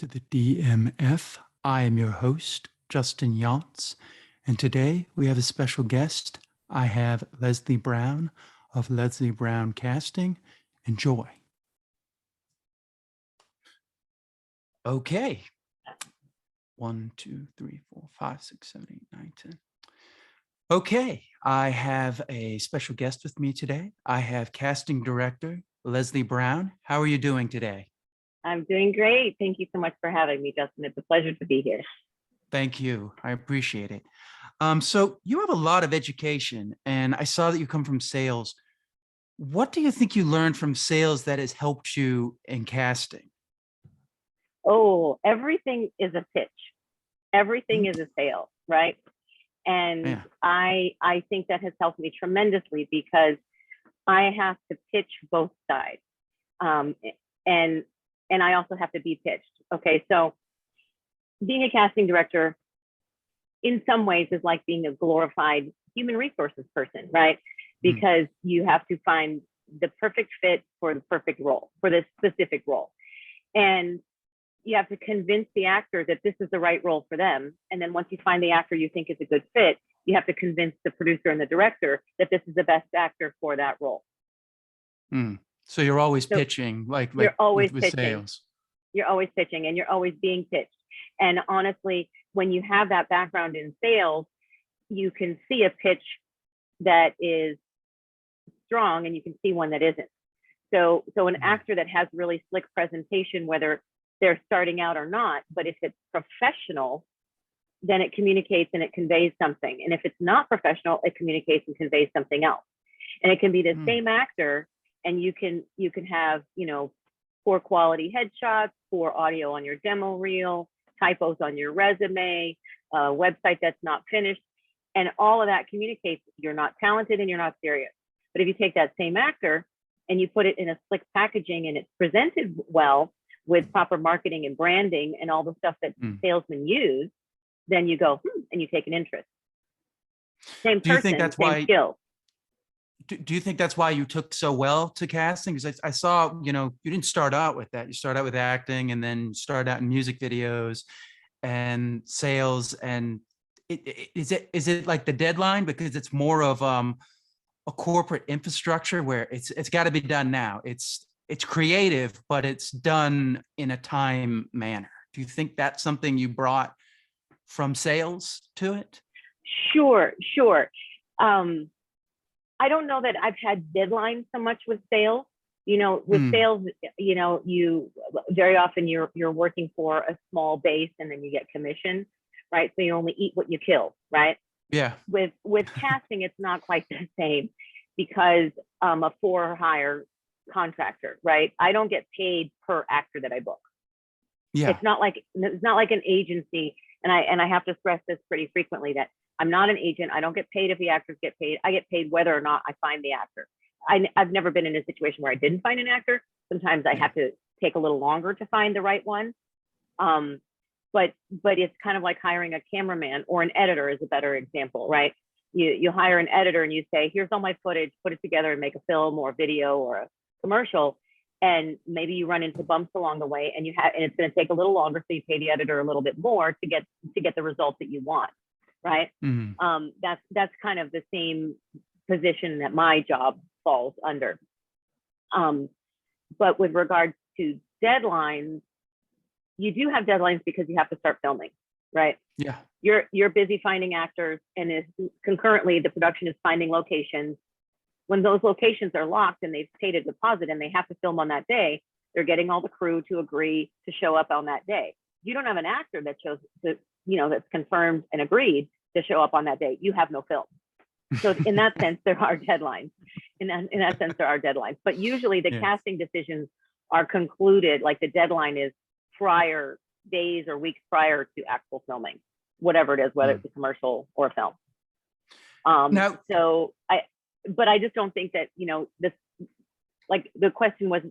to the DMF. I am your host, Justin Yachts, and today we have a special guest. I have Leslie Brown of Leslie Brown Casting. Enjoy. Okay. 1, 2, 3, 4, 5, 6, 7, 8, 9, 10. Okay, I have a special guest with me today. I have casting director Leslie Brown. How are you doing today? I'm doing great. Thank you so much for having me, Justin. It's a pleasure to be here. Thank you. I appreciate it. So you have a lot of education, and I saw that you come from sales. What do you think you learned from sales that has helped you in casting? Oh, everything is a pitch. Everything is a sale, right? And Yeah. I think that has helped me tremendously because I have to pitch both sides. And I also have to be pitched. Okay, so being a casting director in some ways is like being a glorified human resources person, right? Because you have to find the perfect fit for the perfect role, for this specific role. And you have to convince the actor that this is the right role for them. And then once you find the actor you think is a good fit, you have to convince the producer and the director that this is the best actor for that role. So you're always pitching, like you're always with pitching. sales. You're always pitching and you're always being pitched. And honestly, when you have that background in sales, you can see a pitch that is strong and you can see one that isn't. So an actor that has really slick presentation, whether they're starting out or not, but if it's professional, then it communicates and it conveys something. And if it's not professional, it communicates and conveys something else. And it can be the same actor, and you can have, poor quality headshots, poor audio on your demo reel, typos on your resume, a website that's not finished, and all of that communicates you're not talented and you're not serious. But if you take that same actor and you put it in a slick packaging and it's presented well with proper marketing and branding and all the stuff that salesmen use, then you go and you take an interest. Same person, do you think that's same why, skill. Do you think that's why you took so well to casting? Because I saw, you didn't start out with that. You started out with acting and then started out in music videos and sales. And is it like the deadline? Because it's more of a corporate infrastructure where it's got to be done now. It's creative, but it's done in a time manner. Do you think that's something you brought from sales to it? Sure. I don't know that I've had deadlines so much with sales. With sales, you very often you're working for a small base and then you get commission, right? So you only eat what you kill, right? Yeah. With casting, it's not quite the same because I'm a for-hire contractor, right? I don't get paid per actor that I book. Yeah. It's not like an agency, and I have to stress this pretty frequently that I'm not an agent. I don't get paid if the actors get paid. I get paid whether or not I find the actor. I've never been in a situation where I didn't find an actor. Sometimes I have to take a little longer to find the right one. But it's kind of like hiring a cameraman or an editor is a better example, right? You hire an editor and you say, here's all my footage, put it together and make a film or a video or a commercial. And maybe you run into bumps along the way and it's going to take a little longer. So you pay the editor a little bit more to get the result that you want. Right. That's kind of the same position that my job falls under. But with regards to deadlines, you do have deadlines because you have to start filming, right? Yeah. You're busy finding actors, and concurrently the production is finding locations. When those locations are locked and they've paid a deposit and they have to film on that day, they're getting all the crew to agree to show up on that day. You don't have an actor that shows that, that's confirmed and agreed to show up on that day. You have no film. So in that sense, there are deadlines. In that sense, there are deadlines. But usually the casting decisions are concluded, like the deadline is prior days or weeks prior to actual filming, whatever it is, whether it's a commercial or a film. But I just don't think that, this, like the question was,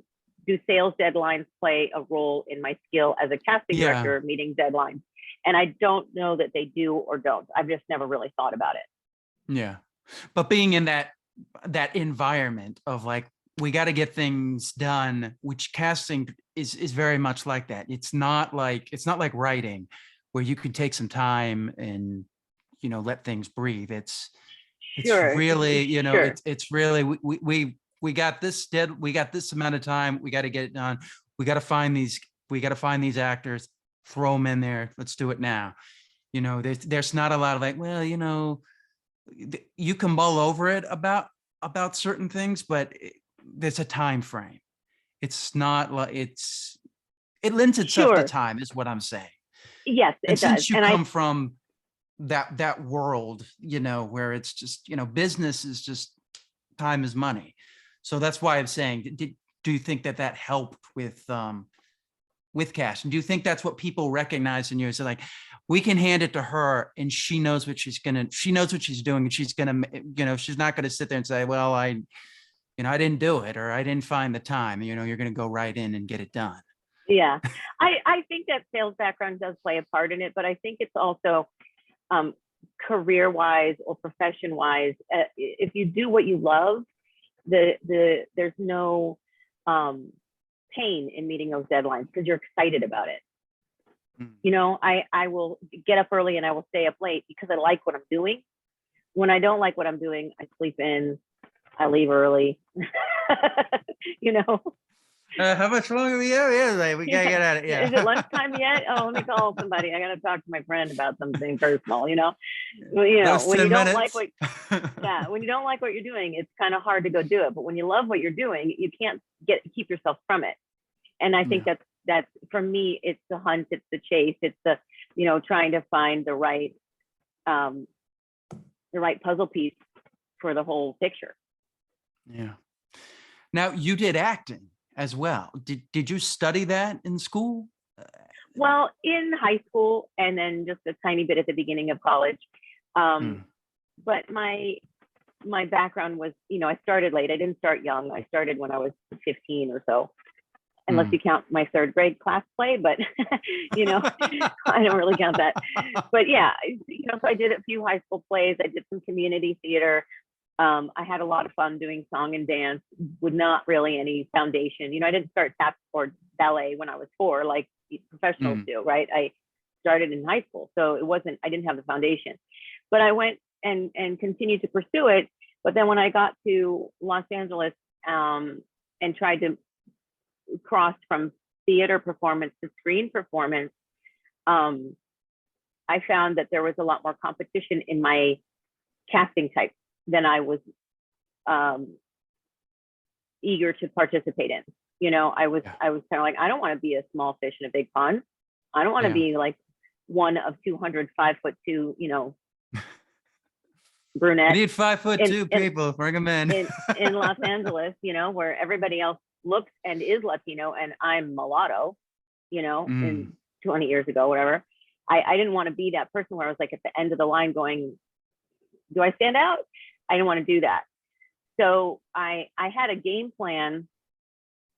do sales deadlines play a role in my skill as a casting director meeting deadlines? And I don't know that they do or don't. I've just never really thought about it. Yeah. But being in that environment of like, we got to get things done, which casting is very much like that. It's not like writing where you can take some time and, let things breathe. It's Sure, really, sure. it's really, we got this we got this amount of time. We got to get it done. We got to find these actors, throw them in there. Let's do it now. There's not a lot of like, well, you can mull over it about certain things, but there's a time frame. It's not like it lends itself to Sure. time is what I'm saying. Yes, And it does. since you And I come from that world, where it's just, business is just time is money. So that's why I'm saying, do you think that helped with casting? Do you think that's what people recognize in you? So like, we can hand it to her and she knows what she's doing, and she's gonna, she's not gonna sit there and say, well, I didn't do it, or I didn't find the time. You're gonna go right in and get it done. Yeah, I think that sales background does play a part in it, but I think it's also career wise or profession wise. If you do what you love, there's no pain in meeting those deadlines because you're excited about it. I will get up early and I will stay up late because I like what I'm doing. When I don't like what I'm doing, I sleep in, I leave early. How much longer we have? Yeah, we gotta get at it. Yeah. Is it lunchtime yet? Oh, let me call somebody. I gotta talk to my friend about something personal. When you don't like what when you don't like what you're doing, it's kind of hard to go do it. But when you love what you're doing, you can't keep yourself from it. And I think that's for me, it's the hunt, it's the chase, it's the trying to find the right puzzle piece for the whole picture. Yeah. Now you did acting as well. Did you study that in school? Well, in high school, and then just a tiny bit at the beginning of college. But my background was, I started late. I didn't start young. I started when I was 15 or so, unless you count my third grade class play, but I don't really count that. But yeah, so I did a few high school plays. I did some community theater. I had a lot of fun doing song and dance with not really any foundation. I didn't start tap or ballet when I was 4, like professionals do, right? I started in high school. So I didn't have the foundation, but I went and continued to pursue it. But then when I got to Los Angeles and tried to cross from theater performance to screen performance, I found that there was a lot more competition in my casting type than I was eager to participate in. I was kind of like, I don't want to be a small fish in a big pond. I don't want to be like one of 200 5'2", brunette. You need 5'2" people. Bring them in. in Los Angeles, where everybody else looks and is Latino, and I'm mulatto. In 20 years ago, whatever. I didn't want to be that person where I was like at the end of the line going, do I stand out? I didn't want to do that. So I had a game plan,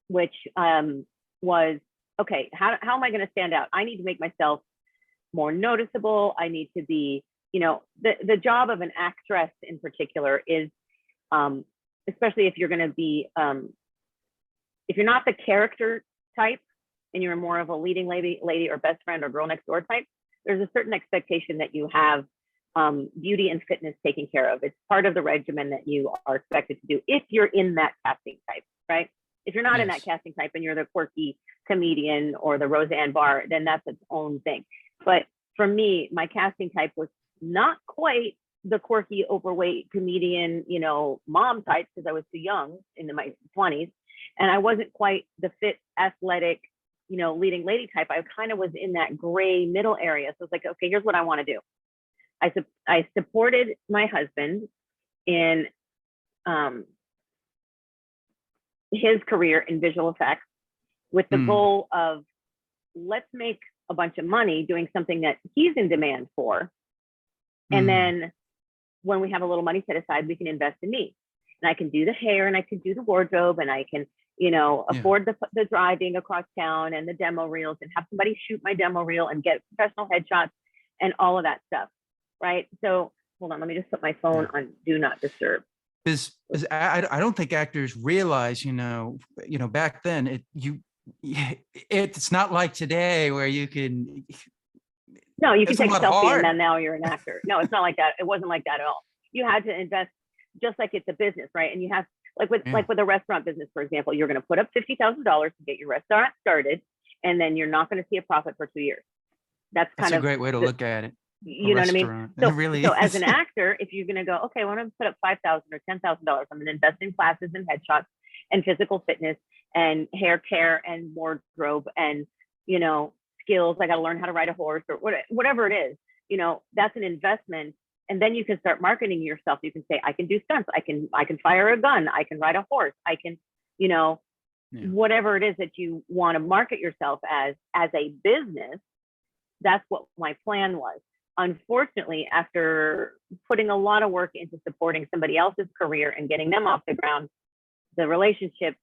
which was, okay, how am I going to stand out? I need to make myself more noticeable. I need to be, the job of an actress in particular is, especially if you're going to be, if you're not the character type and you're more of a leading lady or best friend or girl next door type, there's a certain expectation that you have beauty and fitness taken care of. It's part of the regimen that you are expected to do if you're in that casting type, right? If you're not in that casting type and you're the quirky comedian or the Roseanne Barr, then that's its own thing. But for me, my casting type was not quite the quirky, overweight comedian, mom type, because I was too young in my 20s. And I wasn't quite the fit, athletic, leading lady type. I kind of was in that gray middle area. So it's like, okay, here's what I want to do. I supported my husband in his career in visual effects with the goal of, let's make a bunch of money doing something that he's in demand for. And then when we have a little money set aside, we can invest in me. And I can do the hair and I can do the wardrobe and I can, afford the driving across town and the demo reels and have somebody shoot my demo reel and get professional headshots and all of that stuff. Right. So hold on, let me just put my phone on do not disturb. because I don't think actors realize, back then it's not like today where you can. No, you can It's a take a lot selfie and harder. then now you're an actor. No, it's not like that. It wasn't like that at all. You had to invest just like it's a business, right? And you have like with a restaurant business, for example, you're going to put up $50,000 to get your restaurant started, and then you're not going to see a profit for 2 years. That's That's kind a of great way to look at it. you know what I mean? Restaurant. So, It really so as is. an actor, if you're going to go, okay, I want to put up $5,000 or $10,000, I'm going to invest in classes and headshots and physical fitness and hair care and wardrobe and, skills. I got to learn how to ride a horse or whatever it is, that's an investment. And then you can start marketing yourself. You can say, I can do stunts. I can fire a gun. I can ride a horse. I can, whatever it is that you want to market yourself as a business. That's what my plan was. Unfortunately, after putting a lot of work into supporting somebody else's career and getting them off the ground, the relationship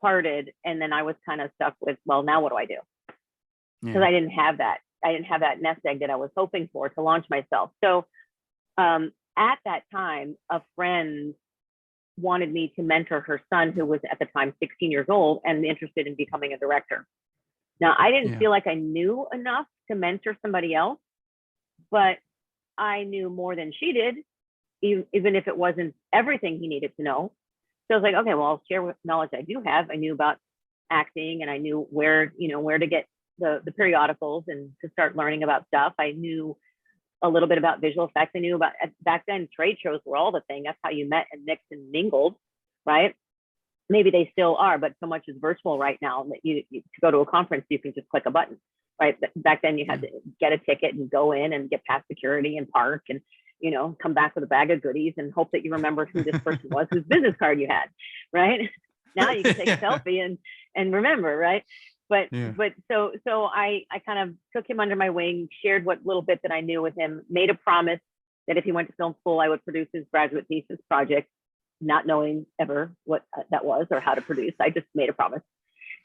parted. And then I was kind of stuck with, well, now what do I do? Because I didn't have that. I didn't have that nest egg that I was hoping for to launch myself. So at that time, a friend wanted me to mentor her son, who was at the time 16 years old and interested in becoming a director. Now, I didn't feel like I knew enough to mentor somebody else, but I knew more than she did, even if it wasn't everything he needed to know. So I was like, okay, well, I'll share what knowledge I do have. I knew about acting, and I knew where to get the periodicals and to start learning about stuff. I knew a little bit about visual effects. I knew about, back then, trade shows were all the thing. That's how you met and mixed and mingled, right? Maybe they still are, but so much is virtual right now that you to go to a conference, you can just click a button, right? But back then you had to get a ticket and go in and get past security and park and, come back with a bag of goodies and hope that you remembered who this person was, whose business card you had, right? Now you can take a selfie and remember, right? But so I kind of took him under my wing, shared what little bit that I knew with him, made a promise that if he went to film school, I would produce his graduate thesis project, not knowing ever what that was or how to produce. I just made a promise,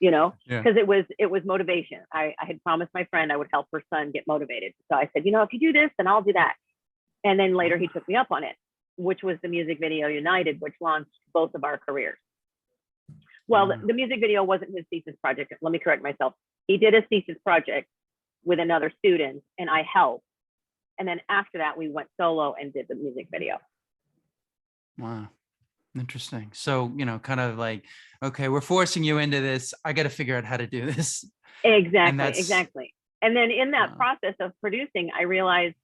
because it was motivation. I had promised my friend I would help her son get motivated. So I said, if you do this, then I'll do that. And then later he took me up on it, which was the music video United, which launched both of our careers. Well, the music video wasn't his thesis project. Let me correct myself. He did a thesis project with another student and I helped. And then after that, we went solo and did the music video. Wow. Interesting. So, kind of like, okay, we're forcing you into this. I got to figure out how to do this. Exactly. And then in that process of producing, I realized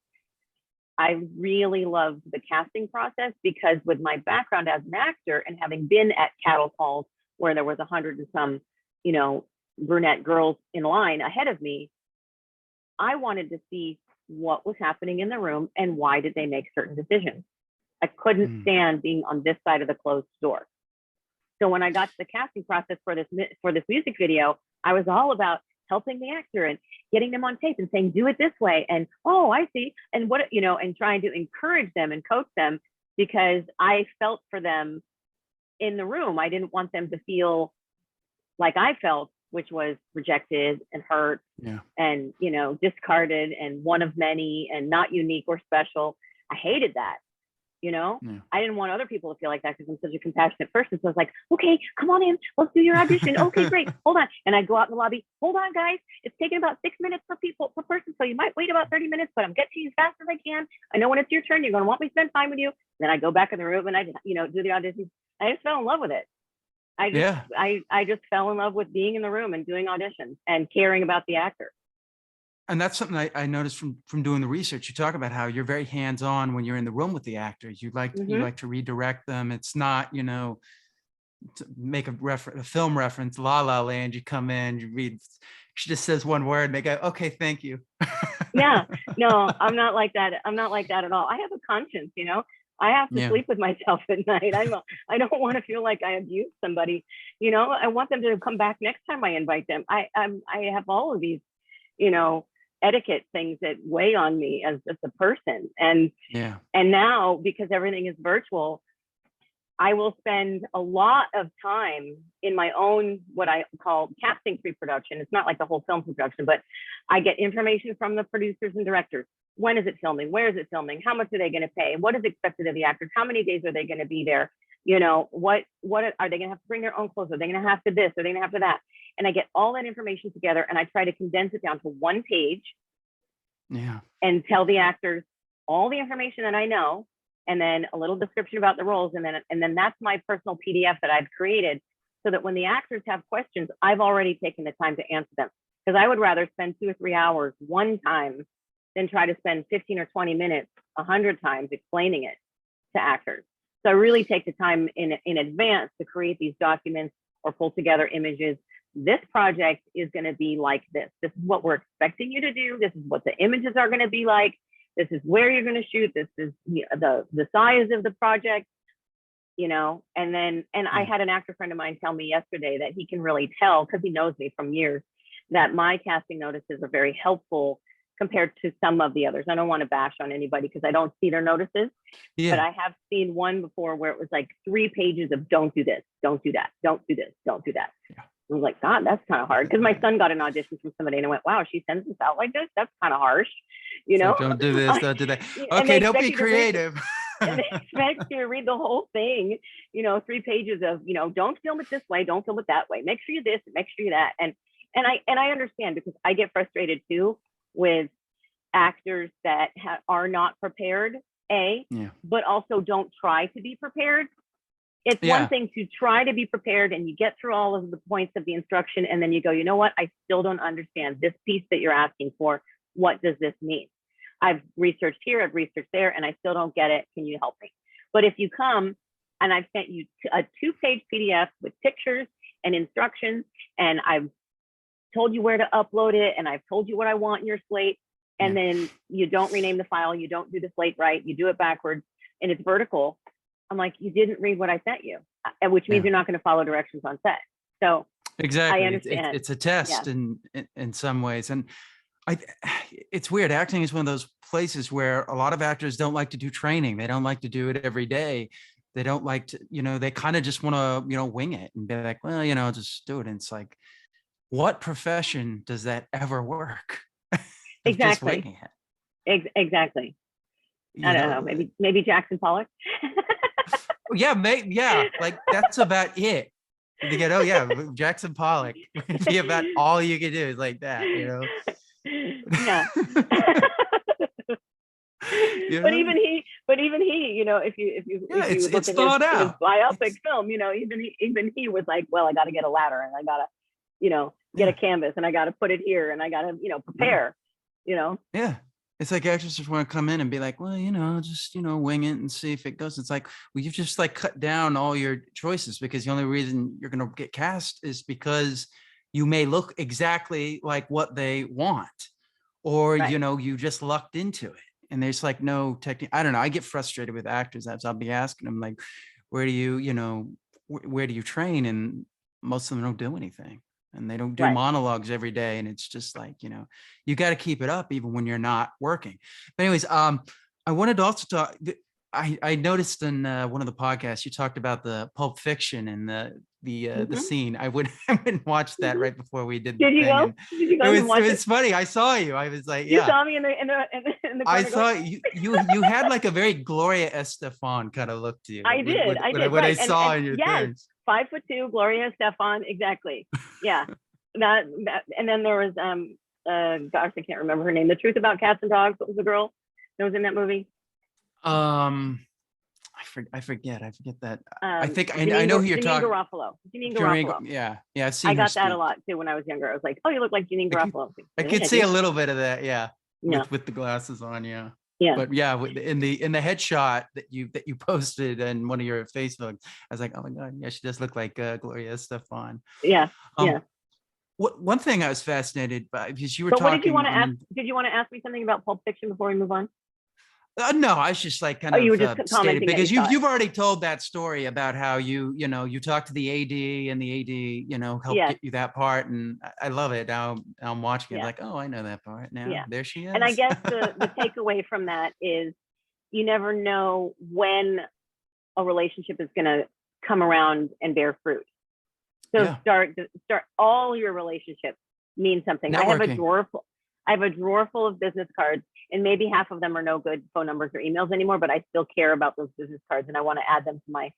I really loved the casting process, because with my background as an actor and having been at cattle calls where there was 100 and some, brunette girls in line ahead of me, I wanted to see what was happening in the room and why did they make certain decisions. I couldn't stand being on this side of the closed door. So when I got to the casting process for this music video, I was all about helping the actor and getting them on tape and saying, do it this way. And, oh, I see. And what, and trying to encourage them and coach them, because I felt for them in the room. I didn't want them to feel like I felt, which was rejected and hurt and, discarded and one of many and not unique or special. I hated that. I didn't want other people to feel like that, because I'm such a compassionate person. So I was like, okay, come on in. Let's do your audition. Okay, great. Hold on. And I go out in the lobby. Hold on, guys. It's taking about 6 minutes per person. So you might wait about 30 minutes, but I'm getting to you as fast as I can. I know when it's your turn, you're going to want me to spend time with you. Then I go back in the room and I, do the auditions. I just fell in love with it. I just fell in love with being in the room and doing auditions and caring about the actor. And that's something I noticed from doing the research. You talk about how you're very hands-on when you're in the room with the actors. You like to redirect them. It's not, to make a film reference, La La Land. You come in, you read, she just says one word, and they go, okay, thank you. Yeah, no, I'm not like that. I'm not like that at all. I have a conscience, I have to sleep with myself at night. I don't want to feel like I abused somebody. I want them to come back next time I invite them. I have all of these, etiquette things that weigh on me as just a person. And now, because everything is virtual, I will spend a lot of time in my own, what I call casting pre-production. It's not like the whole film production, but I get information from the producers and directors. When is it filming? Where is it filming? How much are they going to pay? What is expected of the actors? How many days are they going to be there? You know, what are they going to have to bring their own clothes? Are they going to have to this? Are they going to have to that? And I get all that information together and I try to condense it down to one page. Yeah. And tell the actors all the information that I know, and then a little description about the roles, and then that's my personal PDF that I've created, so that when the actors have questions, I've already taken the time to answer them. Because I would rather spend 2 or 3 hours one time than try to spend 15 or 20 minutes 100 times explaining it to actors. So I really take the time in advance to create these documents or pull together images. This project is going to be like this. This is what we're expecting you to do. This is what the images are going to be like. This is where you're going to shoot. This is the size of the project, you know. And I had an actor friend of mine tell me yesterday that he can really tell, because he knows me from years, that my casting notices are very helpful compared to some of the others. I don't want to bash on anybody because I don't see their notices, but I have seen one before where it was like 3 pages of don't do this, don't do that, don't do this, don't do that. Yeah. I was like, God, that's kind of hard. Because my son got an audition from somebody and I went, wow, she sends this out like this? That's kind of harsh, you know? So don't do this, don't do that. Okay, don't be creative. And they expect you to read the whole thing, you know, 3 pages of, you know, don't film it this way, don't film it that way. Make sure you this, make sure you that. And I understand, because I get frustrated too with actors that are not prepared, but also don't try to be prepared. It's one thing to try to be prepared and you get through all of the points of the instruction and then you go, you know what, I still don't understand this piece that you're asking for. What does this mean? I've researched here, I've researched there, and I still don't get it. Can you help me? But if you come and I've sent you a 2-page PDF with pictures and instructions, and I've told you where to upload it, and I've told you what I want in your slate, and then you don't rename the file, you don't do the slate right, you do it backwards, and it's vertical, I'm like, you didn't read what I sent you, which means you're not going to follow directions on set. So exactly, I understand. It's a test in some ways, and it's weird. Acting is one of those places where a lot of actors don't like to do training. They don't like to do it every day. They don't like to, you know, they kind of just want to, you know, wing it and be like, well, you know, just do it. And it's like, what profession does that ever work? Exactly. Exactly. I don't know. Maybe Jackson Pollock. Yeah. Like that's about it. To get, Jackson Pollock would be about all you could do is like that, you know? Yeah. You know? But even he, you know, if you look it's at his biopic film, you know, even he was like, well, I got to get a ladder and I got to, you know, get a canvas and I got to put it here and I got to, you know, prepare, you know? Yeah. It's like actors just want to come in and be like, well, you know, just, you know, wing it and see if it goes. It's like, well, you've just like cut down all your choices because the only reason you're going to get cast is because you may look exactly like what they want, or, you know, you just lucked into it. And there's like no technique. I don't know. I get frustrated with actors. I'll be asking them like, where do you train? And most of them don't do anything. And they don't do monologues every day. And it's just like, you know, you got to keep it up even when you're not working. But anyways, I wanted to also talk, I noticed in one of the podcasts, you talked about the Pulp Fiction and the scene. I went and watched that right before we did the thing. Did you go and watch it? It was funny. I saw you. I was like, you saw me in the I saw you had like a very Gloria Estefan kind of look to you. I did. What I saw in your things. 5'2", Gloria Estefan, exactly. Yeah, that, and then there was gosh, I can't remember her name. The Truth About Cats and Dogs. What was the girl that was in that movie? I forget that. I think I know who you're talking. Janine Garofalo. Yeah, I've seen. I got that a lot too when I was younger. I was like, oh, you look like Janine Garofalo. I could see a little bit of that. Yeah, with the glasses on. Yeah. Yeah. But yeah, in the headshot that you posted in one of your Facebook, I was like, oh my God, yeah, she does look like Gloria Estefan. Yeah. One thing I was fascinated by, because you were talking. What did you want to ask? Did you want to ask me something about Pulp Fiction before we move on? No, I was just like kind of you were just commenting because you've already told that story about how you talked to the AD and the AD helped get you that part, and I love it. Now I'm watching it like, oh, I know that part now. Yeah. There she is. And I guess the takeaway from that is you never know when a relationship is going to come around and bear fruit. So start all your relationships mean something. Networking. I have a drawer full of business cards, and maybe half of them are no good phone numbers or emails anymore, but I still care about those business cards and I want to add them to my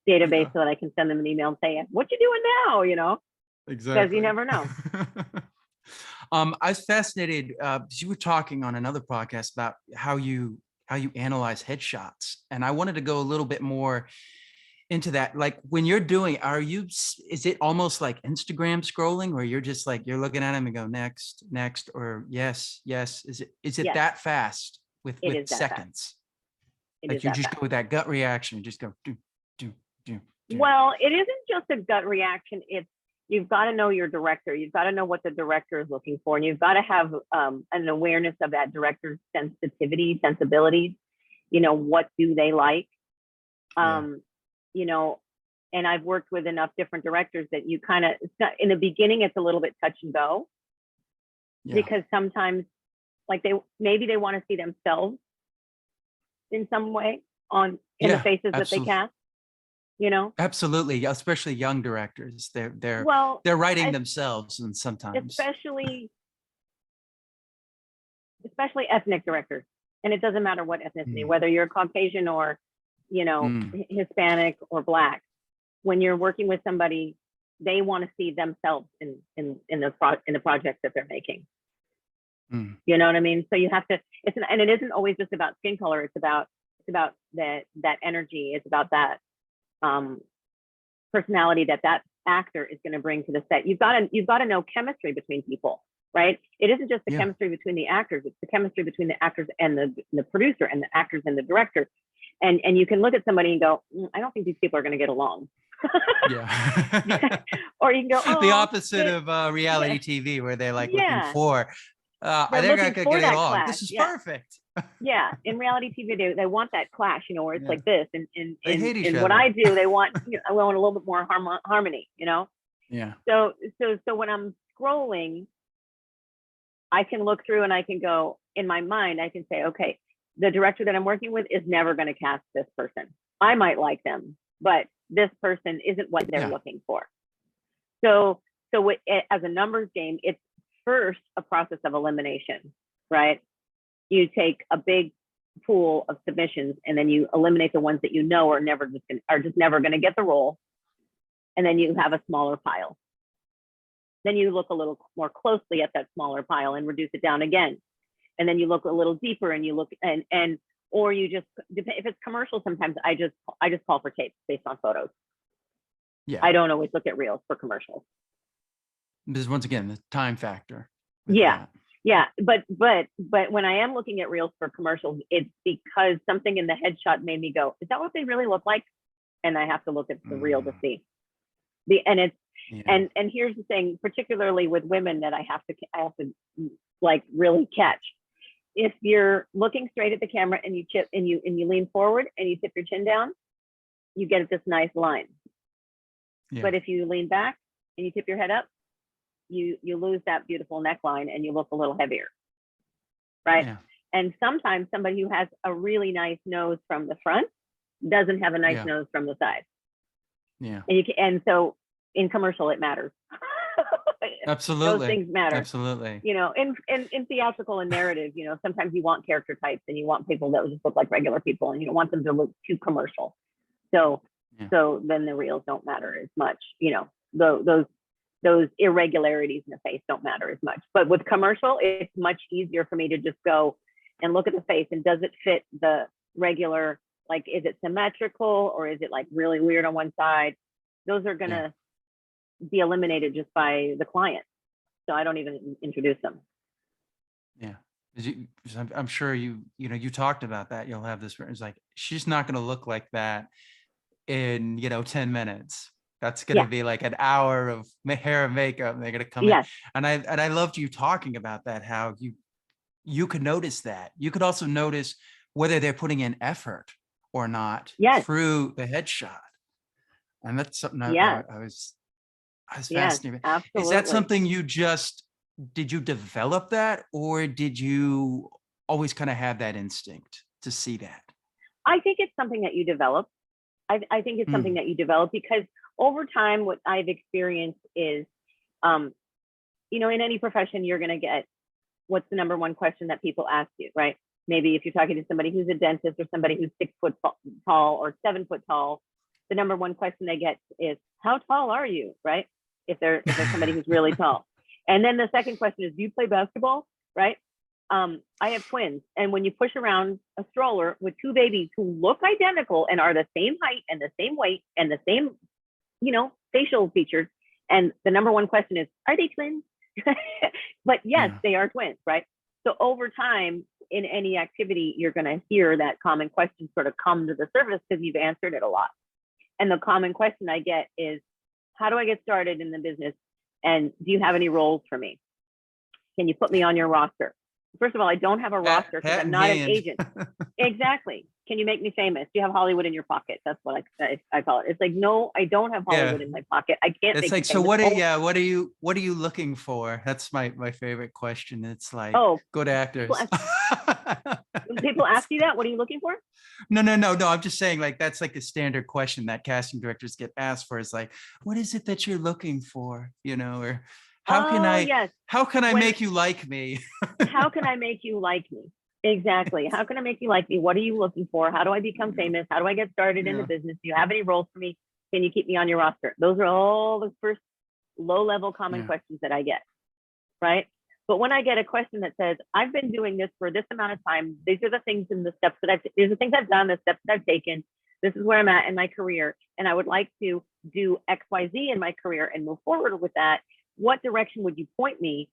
database Yeah, so that I can send them an email and say, what you doing now? Because you exactly. never know. I was fascinated, 'cause you were talking on another podcast about how you analyze headshots, and I wanted to go a little bit more into that. Like when you're doing, is it almost like Instagram scrolling, where you're just like you're looking at them and go next, next, or yes, yes? Is it Yes, that fast with it is that fast. seconds? It is Like you that just fast. go with that gut reaction, you just go do do do do. Well, it isn't just a gut reaction. It's you've got to know your director. You've got to know what the director is looking for, and you've got to have an awareness of that director's sensibilities. What do they like? Yeah, You know, and I've worked with enough different directors that you kind of, in the beginning, it's a little bit touch and go yeah, because sometimes, like maybe they want to see themselves in some way in the yeah. faces that they Absolutely. cast. Absolutely, especially young directors. They're Well, they're writing themselves, and sometimes. especially ethnic directors. And it doesn't matter what ethnicity, Mm, whether you're Caucasian or, mm, Hispanic or Black. When you're working with somebody, they want to see themselves in the project that they're making. mm. You know what I mean? So you have to. And it isn't always just about skin color. It's about that energy. It's about that personality that actor is going to bring to the set. You've got to know chemistry between people, right? It isn't just the Yeah, chemistry between the actors; it's the chemistry between the actors and the producer, and the actors and the director. And you can look at somebody and go, I don't think these people are going to get along. yeah. Or you can go, The oh, opposite of yeah, reality TV, where they're like looking yeah, for, they're they're not looking gonna for get that along. clash. This is Yeah, perfect. yeah. In reality TV, they want that clash, where it's Yeah, like this. And in they in hate each in what other. I do, I want a little bit more harmony. Yeah, So when I'm scrolling, I can look through and I can go in my mind. I can say, okay, the director that I'm working with is never going to cast this person. I might like them, but this person isn't what they're yeah, looking for. So as a numbers game, it's first a process of elimination, right? You take a big pool of submissions and then you eliminate the ones that are just never going to get the role, and then you have a smaller pile. Then you look a little more closely at that smaller pile and reduce it down again, and then you look a little deeper and you look and or you just, if it's commercial, sometimes I just call for tapes based on photos. yeah. I don't always look at reels for commercials. Because once again, the time factor with Yeah. that. Yeah, but when I am looking at reels for commercials, it's because something in the headshot made me go, is that what they really look like? And I have to look at the reel to see. Yeah, And here's the thing, particularly with women, that I have to like really catch. If you're looking straight at the camera and you lean forward and you tip your chin down, you get this nice line. yeah, But if you lean back and you tip your head up, you lose that beautiful neckline and you look a little heavier, right? yeah, And sometimes somebody who has a really nice nose from the front doesn't have a nice yeah, nose from the side. yeah. And so in commercial, it matters. Those Absolutely, things matter. absolutely. In theatrical and narrative, sometimes you want character types and you want people that just look like regular people, and you don't want them to look too commercial. So Yeah, then the reels don't matter as much. Those irregularities in the face don't matter as much. But with commercial, it's much easier for me to just go and look at the face, and does it fit the regular, like, is it symmetrical or is it like really weird on one side? Those are yeah, gonna be eliminated just by the client. So I don't even introduce them. yeah. 'Cause I'm sure you talked about that. You'll have this. It's like she's not going to look like that in 10 minutes. That's going to Yeah. be like an hour of hair and makeup, and they're going to come in. Yes. And I loved you talking about that, how you could notice that. You could also notice whether they're putting in effort or not Yes. through the headshot. And that's something Yes. I was Yes. fascinated. Is that Absolutely. something did you develop that, or did you always kind of have that instinct to see that? I think it's something that you develop. I think it's something Mm, that you develop because over time, what I've experienced is, in any profession, you're going to get, what's the number one question that people ask you, right? Maybe if you're talking to somebody who's a dentist or somebody who's 6 foot tall or 7 foot tall, the number one question they get is, how tall are you? Right? If they're somebody who's really tall. And then the second question is, do you play basketball? Right? I have twins. And when you push around a stroller with two babies who look identical and are the same height and the same weight and the same, facial features, and the number one question is, are they twins? But yes, they are twins, right? So over time, in any activity, you're going to hear that common question sort of come to the surface because you've answered it a lot. And the common question I get is, how do I get started in the business? And do you have any roles for me? Can you put me on your roster? First of all, I don't have a roster because I'm not an agent. Exactly. Can you make me famous? Do you have Hollywood in your pocket? That's what I call it. It's like, no, I don't have Hollywood in my pocket. I can't. It's like, so what are you looking for? That's my favorite question. It's like, good actors. People ask you that. What are you looking for? No. I'm just saying, like, that's like a standard question that casting directors get asked for. Is like, what is it that you're looking for? Or how can I make you like me? How can I make you like me? Exactly. How can I make you like me? What are you looking for? How do I become famous? How do I get started in the business? Do you have any roles for me? Can you keep me on your roster? Those are all the first low-level common questions that I get, right? But when I get a question that says, I've been doing this for this amount of time, these are the things and the steps that these are the things I've done, the steps that I've taken, this is where I'm at in my career, and I would like to do X, Y, Z in my career and move forward with that. What direction would you point me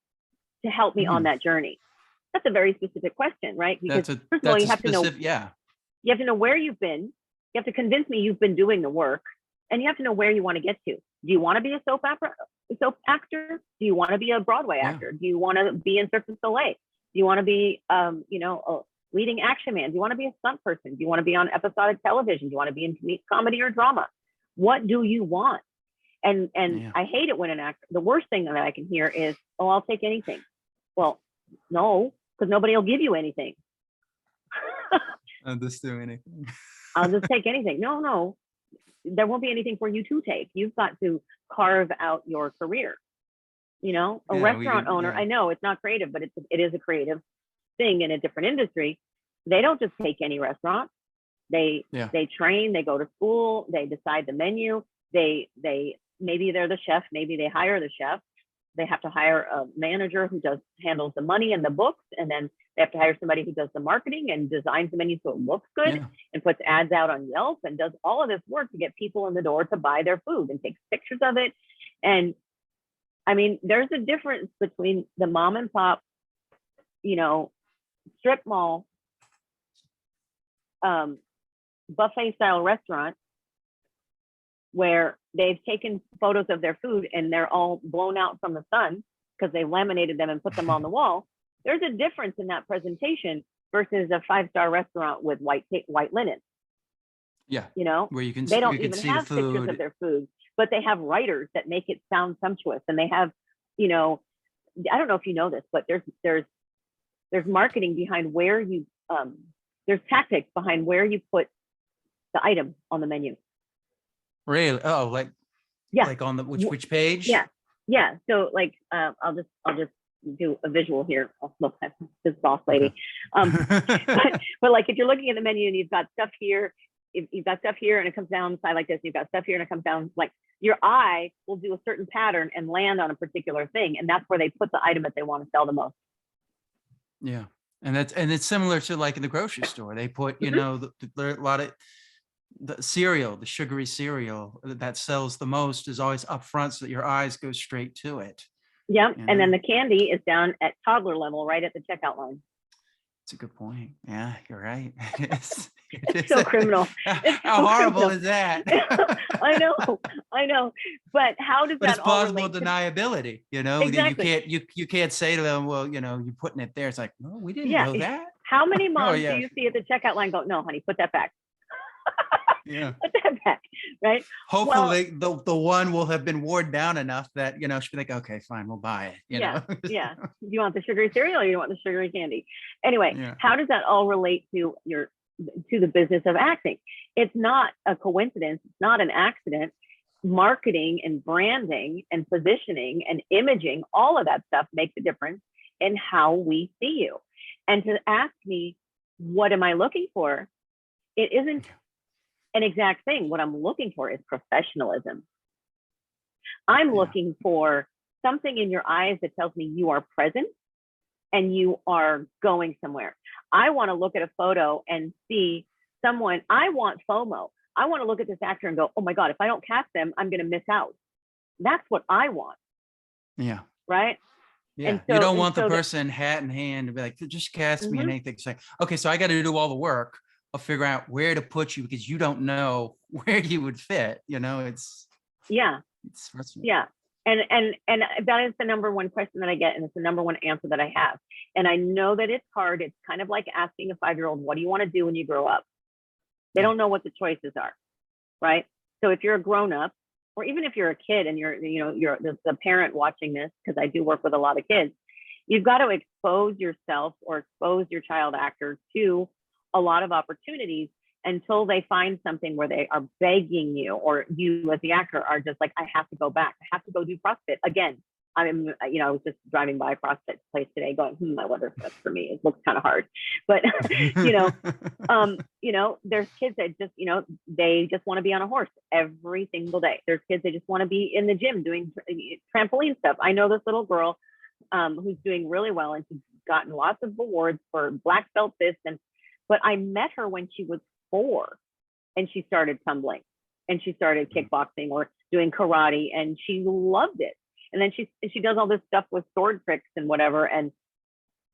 to help me on that journey? That's a very specific question, right? Because first of all, you have to know. Yeah. You have to know where you've been. You have to convince me you've been doing the work, and you have to know where you want to get to. Do you want to be a soap actor? Do you want to be a Broadway actor? Do you want to be in Cirque du Soleil? Do you want to be, a leading action man? Do you want to be a stunt person? Do you want to be on episodic television? Do you want to be in comedy or drama? What do you want? And I hate it when an actor, the worst thing that I can hear is, oh, I'll take anything. Well, no, because nobody will give you anything. I'll just do anything. I'll just take anything. No, there won't be anything for you to take. You've got to carve out your career. A restaurant owner, I know it's not creative, but it is a creative thing in a different industry. They don't just take any restaurant. They train, they go to school, they decide the menu, they maybe they're the chef, maybe they hire the chef. They have to hire a manager who handles the money and the books, and then they have to hire somebody who does the marketing and designs the menu so it looks good and puts ads out on Yelp and does all of this work to get people in the door to buy their food and takes pictures of it. And I mean, there's a difference between the mom and pop, strip mall, buffet style restaurant where they've taken photos of their food and they're all blown out from the sun because they've laminated them and put them on the wall. There's a difference in that presentation versus a 5-star restaurant with white linen. Yeah. Where you can they don't you can even see have the food. pictures of their food, but they have writers that make it sound sumptuous, and they have, I don't know if you know this, but there's marketing behind where you there's tactics behind where you put the item on the menu. Really? Oh, like on the which page? Yeah. So like I'll just do a visual here. I'll look at this boss lady. Okay. but like if you're looking at the menu and you've got stuff here, you've got stuff here and it comes down side like this, and you've got stuff here and it comes down, like your eye will do a certain pattern and land on a particular thing, and that's where they put the item that they want to sell the most. Yeah. And it's similar to like in the grocery store. They put, a lot of the cereal, the sugary cereal that sells the most is always up front so that your eyes go straight to it. Yep. And then the candy is down at toddler level, right at the checkout line. It's a good point. Yeah, you're right. It's so criminal. How horrible is that? I know. But how does that? It's plausible deniability. Exactly. You can't say to them, well, you're putting it there. It's like, no, we didn't know that. How many moms do you see at the checkout line go, no, honey, put that back? Yeah. Put that back, right? Hopefully the one will have been worn down enough that, she'll be like, okay, fine, we'll buy it. Yeah. You want the sugary cereal or you want the sugary candy? Anyway, how does that all relate to the business of acting? It's not a coincidence. It's not an accident. Marketing and branding and positioning and imaging, all of that stuff makes a difference in how we see you. And to ask me, what am I looking for? It isn't an exact thing. What I'm looking for is professionalism. I'm Yeah. looking for something in your eyes that tells me you are present and you are going somewhere. I want to look at a photo and see someone. I want FOMO. I want to look at this actor and go, oh my God, if I don't cast them, I'm going to miss out. That's what I want. Yeah. Right. Yeah. You don't want the person hat in hand to be like, just cast me in anything. It's like, okay, so I got to do all the work of figuring out where to put you because you don't know where you would fit. You know, it's yeah. Yeah. And that is the number one question that I get. And it's the number one answer that I have. And I know that it's hard. It's kind of like asking a 5-year-old, what do you want to do when you grow up? They don't know what the choices are. Right. So if you're a grown up, or even if you're a kid and you're the parent watching this, because I do work with a lot of kids, you've got to expose yourself or expose your child actor to a lot of opportunities until they find something where they are begging you, or you as the actor are just like, I have to go back. I have to go do CrossFit again. I was just driving by a CrossFit place today going, I wonder if that's for me. It looks kind of hard, but there's kids that just, they just want to be on a horse every single day. There's kids that just want to be in the gym doing trampoline stuff. I know this little girl who's doing really well, and she's gotten lots of awards for black belt this, but I met her when she was 4 and she started tumbling and she started kickboxing or doing karate, and she loved it. And then she does all this stuff with sword tricks and whatever. And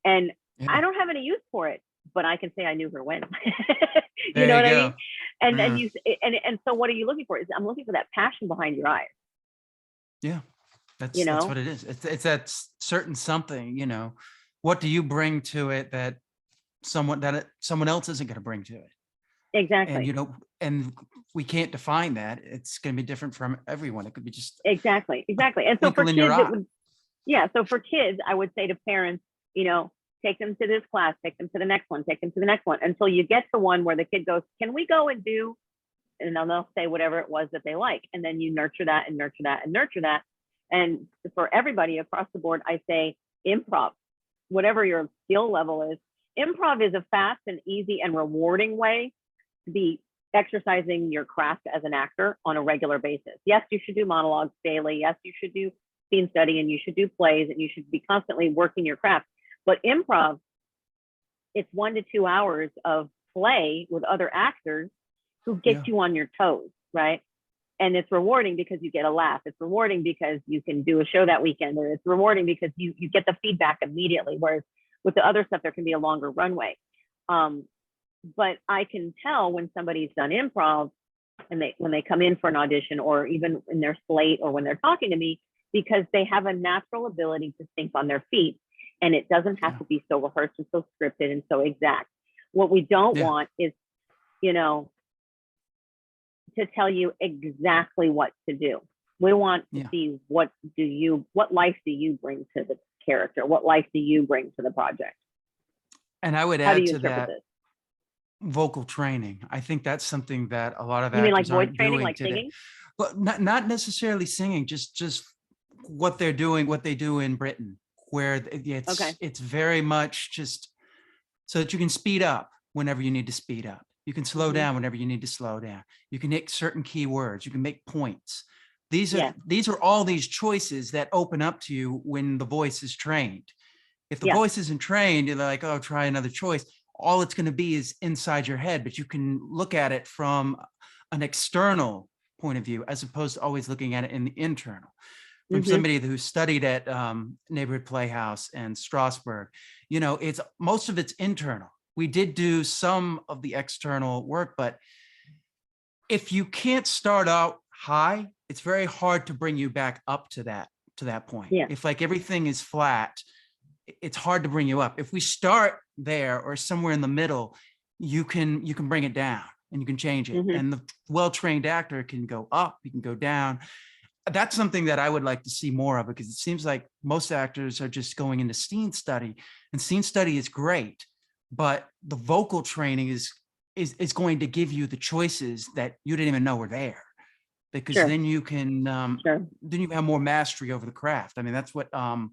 I don't have any use for it, but I can say I knew her when. you know what I mean? And and so what are you looking for? I'm looking for that passion behind your eyes. Yeah, that's what it is. It's that certain something. What do you bring to it that someone else isn't going to bring to it? Exactly. And we can't define that. It's going to be different from everyone. It could be just exactly. And so for kids, so for kids, I would say to parents, take them to this class, take them to the next one, take them to the next one, until you get to one where the kid goes, can we go and do, and they'll say whatever it was that they like. And then you nurture that and nurture that and nurture that. And for everybody across the board, I say improv, whatever your skill level is. Improv is a fast and easy and rewarding way to be exercising your craft as an actor on a regular basis. Yes, you should do monologues daily. Yes, you should do scene study, and you should do plays, and you should be constantly working your craft. But improv, it's 1 to 2 hours of play with other actors who get you on your toes, right? And it's rewarding because you get a laugh. It's rewarding because you can do a show that weekend, or it's rewarding because you get the feedback immediately. Whereas with the other stuff, there can be a longer runway. But I can tell when somebody's done improv and when they come in for an audition, or even in their slate, or when they're talking to me, because they have a natural ability to think on their feet, and it doesn't have to be so rehearsed and so scripted and so exact. What we don't want is, to tell you exactly what to do. We want to see what life do you bring to the character? What life do you bring to the project? And I would add to that vocal training. I think that's something that a lot of actors like voice aren't training, doing like today. singing? But not necessarily singing, just what they're doing, what they do in Britain, where it's very much just so that you can speed up whenever you need to speed up. You can slow down whenever you need to slow down. You can hit certain keywords. You can make points. These are all these choices that open up to you when the voice is trained. If the voice isn't trained, you're like, oh, try another choice. All it's going to be is inside your head, but you can look at it from an external point of view, as opposed to always looking at it in the internal. From somebody who studied at Neighborhood Playhouse and Strasbourg, it's most of it's internal. We did do some of the external work, but if you can't start out high, it's very hard to bring you back up to that point. If like everything is flat, it's hard to bring you up. If we start there or somewhere in the middle, you can bring it down and you can change it. And the well-trained actor can go up, you can go down. That's something that I would like to see more of, because it seems like most actors are just going into scene study, and scene study is great, but the vocal training is going to give you the choices that you didn't even know were there, because then you can then you have more mastery over the craft. I mean, that's what and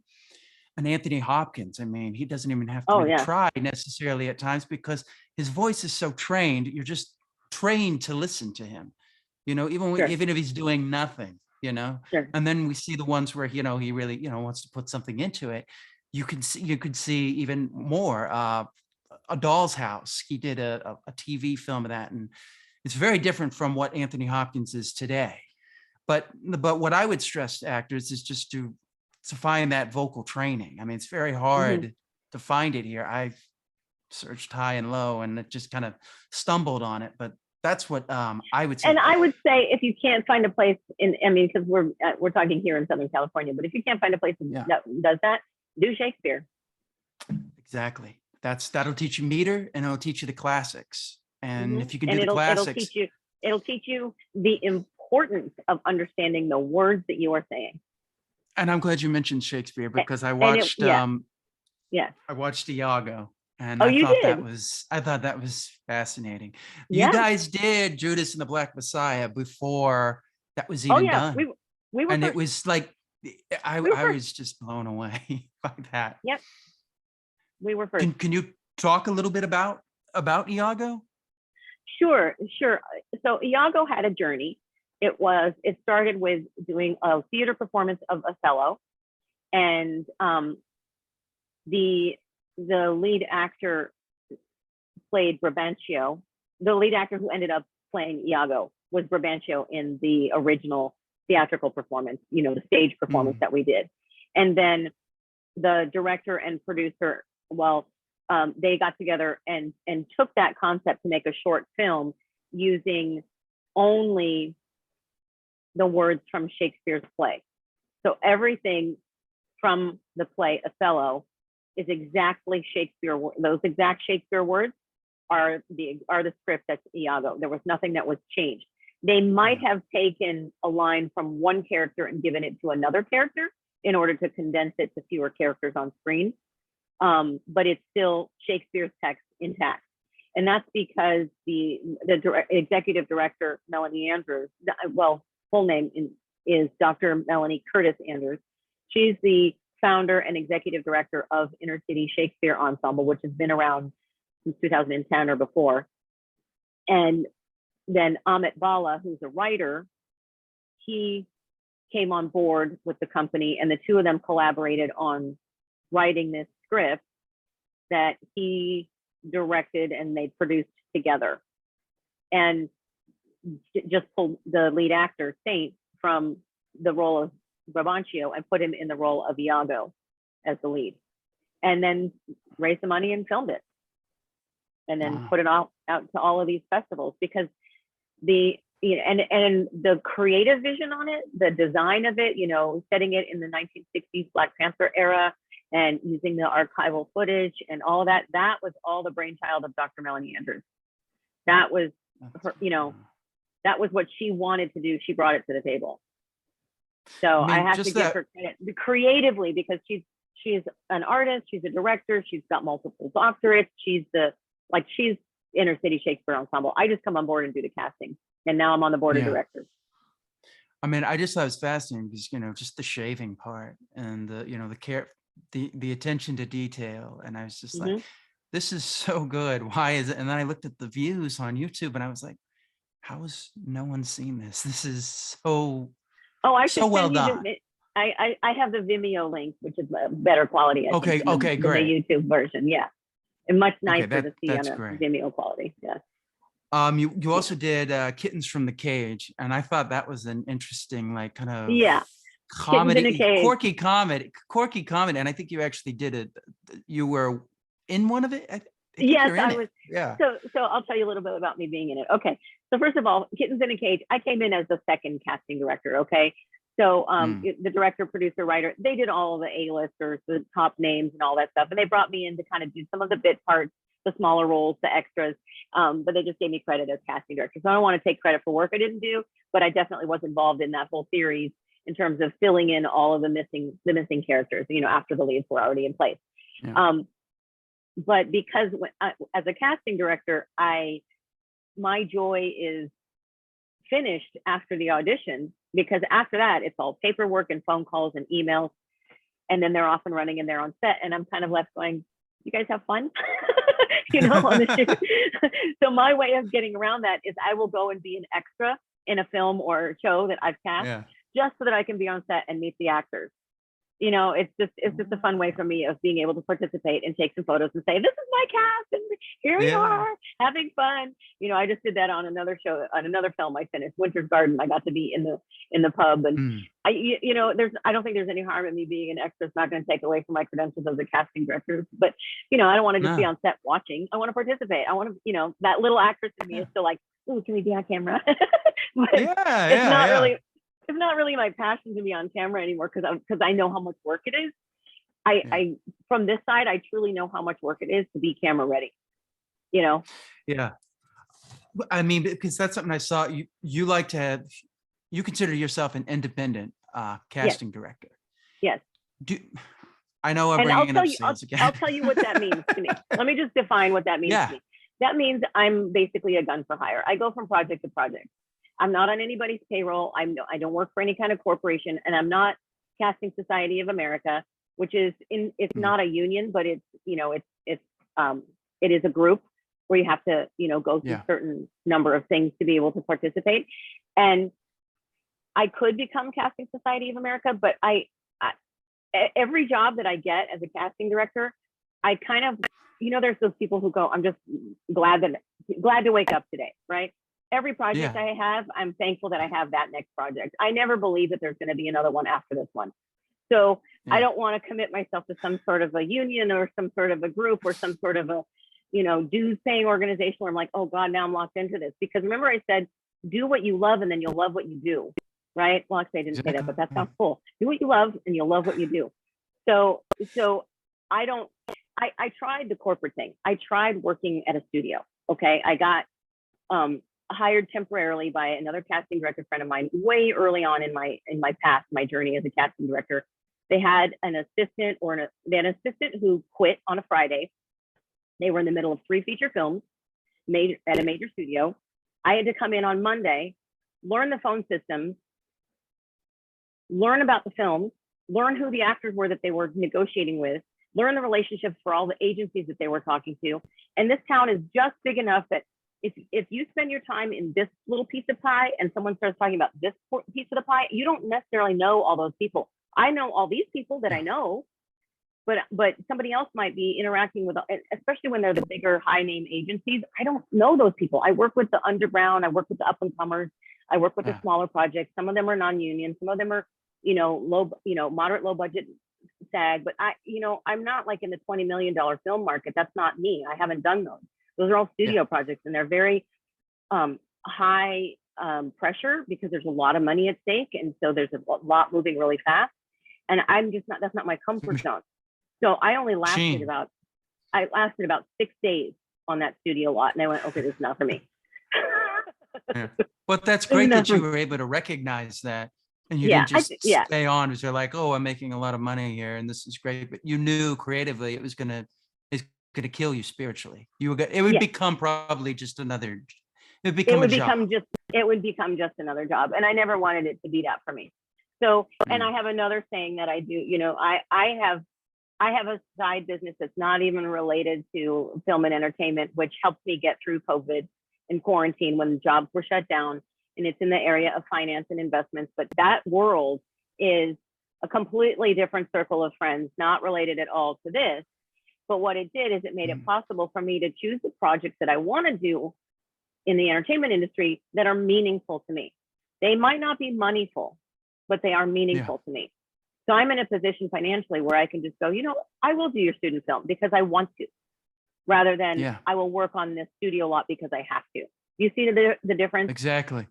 Anthony Hopkins, I mean, he doesn't even have to really try necessarily at times, because his voice is so trained. You're just trained to listen to him, you know, Sure. even if he's doing nothing, you know. Sure. And then we see the ones where, you know, he really, you know, wants to put something into it. You could see even more. A Doll's House. He did a TV film of that, and it's very different from what Anthony Hopkins is today. But what I would stress to actors is just to find that vocal training. I mean, it's very hard to find it here. I've searched high and low, and it just kind of stumbled on it. But that's what I would say. And I would say, if you can't find a place I mean, because we're talking here in Southern California, but if you can't find a place that does that, do Shakespeare. Exactly. That'll teach you meter, and it'll teach you the classics. And if you can do the classics, it'll teach you the importance of understanding the words that you are saying. And I'm glad you mentioned Shakespeare, because I watched I watched Iago, and I thought that was fascinating. You guys did Judas and the Black Messiah before that was even done. We were, and first. It was like I was just blown away by that. Yep. We were first. Can you talk a little bit about Iago? Sure. So Iago had a journey. It started with doing a theater performance of Othello, and the lead actor played Brabantio. The lead actor who ended up playing Iago was Brabantio in the original theatrical performance, you know, the stage performance that we did. And then the director and producer, they got together and took that concept to make a short film using only the words from Shakespeare's play. So everything from the play Othello is exactly Shakespeare. Those exact Shakespeare words are the script that's Iago. There was nothing that was changed. They might have taken a line from one character and given it to another character in order to condense it to fewer characters on screen. But it's still Shakespeare's text intact. And that's because the executive director, Melanie Andrews, full name is Dr. Melanie Curtis Andrews. She's the founder and executive director of Inner City Shakespeare Ensemble, which has been around since 2010 or before. And then Amit Bala, who's a writer, he came on board with the company, and the two of them collaborated on writing this script that he directed and they produced together. And just pulled the lead actor, Saint, from the role of Brabantio and put him in the role of Iago as the lead. And then raised the money and filmed it. And then put it out to all of these festivals, because and the creative vision on it, the design of it, you know, setting it in the 1960s Black Panther era and using the archival footage and all of that, that was all the brainchild of Dr. Melanie Andrews. That was her, you know, that was what she wanted to do. She brought it to the table. So I have to give her credit creatively, because she's an artist, she's a director, she's got multiple doctorates, she's Inner City Shakespeare Ensemble. I just come on board and do the casting, and now I'm on the board of directors. I mean, I just thought it was fascinating because, you know, just the shaving part and the attention to detail, and I was just like, this is so good. Why is it? And then I looked at the views on YouTube, and I was like, how has no one seen this? This is so well done. I have the Vimeo link, which is a better quality. Okay, great. The YouTube version, and much nicer to see on a Vimeo quality. You also did Kittens from the Cage, and I thought that was an interesting, like, kind of comedy, quirky comedy, and I think you actually did it. You were in one of it. Yes, I was. Yeah. So I'll tell you a little bit about me being in it. Okay. So first of all, Kittens in a Cage, I came in as the second casting director. Okay. So the director, producer, writer, they did all of the A-listers, the top names and all that stuff. And they brought me in to kind of do some of the bit parts, the smaller roles, the extras. But they just gave me credit as casting director. So I don't want to take credit for work I didn't do, but I definitely was involved in that whole series in terms of filling in all of the missing characters, you know, after the leads were already in place. Yeah. But because as a casting director, my joy is finished after the audition, because after that, it's all paperwork and phone calls and emails. And then they're off and running and they're on set. And I'm kind of left going, you guys have fun? on the shoot. So my way of getting around that is I will go and be an extra in a film or show that I've cast, Yeah. just so that I can be on set and meet the actors. It's just a fun way for me of being able to participate and take some photos and say, this is my cast and here we are having fun. I just did that on another show, on another film I finished, Winter's Garden. I got to be in the pub, and I don't think there's any harm in me being an extra. It's not going to take away from my credentials as a casting director, but I don't want to just be on set watching. I want to participate. I want to, that little actress in me is still like, ooh, can we be on camera? But it's not really my passion to be on camera anymore, because I know how much work it is. I from this side, I truly know how much work it is to be camera ready. Yeah. I mean, because that's something I saw. You like to have. You consider yourself an independent casting director. Yes. I know I'm bringing up sales again. I'll tell you what that means to me. Let me just define what that means to me. That means I'm basically a gun for hire. I go from project to project. I'm not on anybody's payroll. I don't work for any kind of corporation, and I'm not Casting Society of America, which is it's not a union, but it is a group where you have to, go through a certain number of things to be able to participate. And I could become Casting Society of America, but every job that I get as a casting director, I kind of, there's those people who go, I'm just glad to wake up today, right? Every project I have, I'm thankful that I have that next project. I never believe that there's going to be another one after this one. So I don't want to commit myself to some sort of a union or some sort of a group or some sort of a, dues paying organization where I'm like, oh God, now I'm locked into this. Because remember I said, do what you love and then you'll love what you do, right? Well, actually I didn't say that, but that sounds cool. Do what you love and you'll love what you do. So I tried the corporate thing. I tried working at a studio. Okay. I got, hired temporarily by another casting director friend of mine way early on in my past, my journey as a casting director. They had an assistant who quit on a Friday. They were in the middle of 3 feature films made at a major studio. I had to come in on Monday, learn the phone systems, learn about the films, learn who the actors were that they were negotiating with, learn the relationships for all the agencies that they were talking to. And this town is just big enough that if you spend your time in this little piece of pie and someone starts talking about this piece of the pie, you don't necessarily know all those people. I know all these people that I know, but somebody else might be interacting with, especially when they're the bigger high name agencies. I don't know those people. I work with the underground. I work with the up and comers. I work with the smaller projects. Some of them are non-union. Some of them are, moderate, low budget SAG. But I'm not like in the $20 million film market. That's not me. I haven't done those. Those are all studio projects, and they're very high pressure because there's a lot of money at stake. And so there's a lot moving really fast. And I'm just not, that's not my comfort zone. So I only lasted about 6 days on that studio lot. And I went, okay, this is not for me. But that's great that you were able to recognize that. And you didn't just stay on because you're like, oh, I'm making a lot of money here and this is great. But you knew creatively it's going to kill you spiritually. It would become probably just another, it would become just another job. And I never wanted it to be that for me. So, and I have another saying that I do, I have a side business that's not even related to film and entertainment, which helped me get through COVID and quarantine when the jobs were shut down. And it's in the area of finance and investments. But that world is a completely different circle of friends, not related at all to this. But what it did is it made it possible for me to choose the projects that I want to do in the entertainment industry that are meaningful to me. They might not be moneyful, but they are meaningful to me. So I'm in a position financially where I can just go, I will do your student film because I want to, rather than I will work on this studio lot because I have to. You see the difference? Exactly.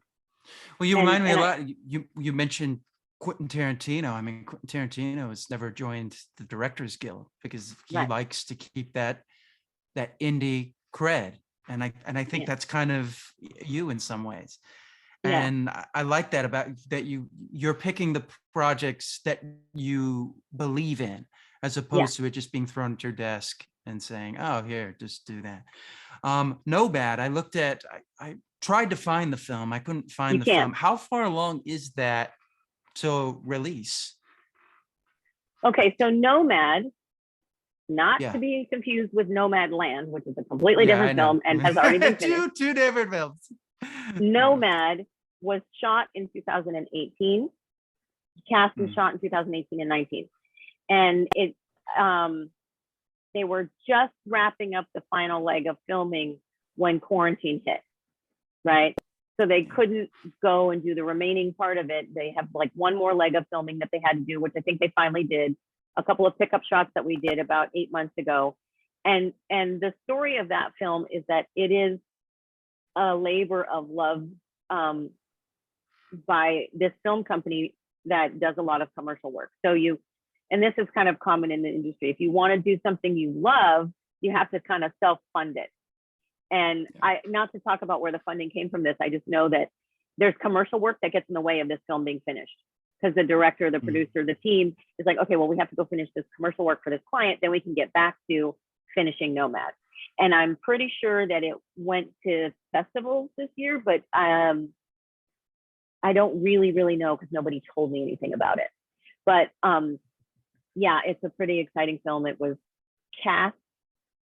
Well, you remind me a lot. You mentioned Quentin Tarantino. I mean, Quentin Tarantino has never joined the Directors Guild because he likes to keep that indie cred, and I think that's kind of you in some ways. And I like that about that you're picking the projects that you believe in, as opposed to it just being thrown at your desk and saying, "Oh, here, just do that." No Bad. I tried to find the film. I couldn't find the film. How far along is that to release? Okay, so Nomad not Yeah. to be confused with Nomad Land, which is a completely Yeah, I different know. film and has already been finished. Two different films. Nomad was shot in 2018, cast and Mm. shot in 2018 and 19. And they were just wrapping up the final leg of filming when quarantine hit, right? So they couldn't go and do the remaining part of it. They have like one more leg of filming that they had to do, which I think they finally did. A couple of pickup shots that we did about 8 months ago. And the story of that film is that it is a labor of love by this film company that does a lot of commercial work. So and this is kind of common in the industry. If you want to do something you love, you have to kind of self-fund it. And not to talk about where the funding came from this, I just know that there's commercial work that gets in the way of this film being finished. Because the director, the producer, the team is like, okay, well, we have to go finish this commercial work for this client, then we can get back to finishing Nomad. And I'm pretty sure that it went to festivals this year, but I don't really know because nobody told me anything about it. But yeah, it's a pretty exciting film. It was cast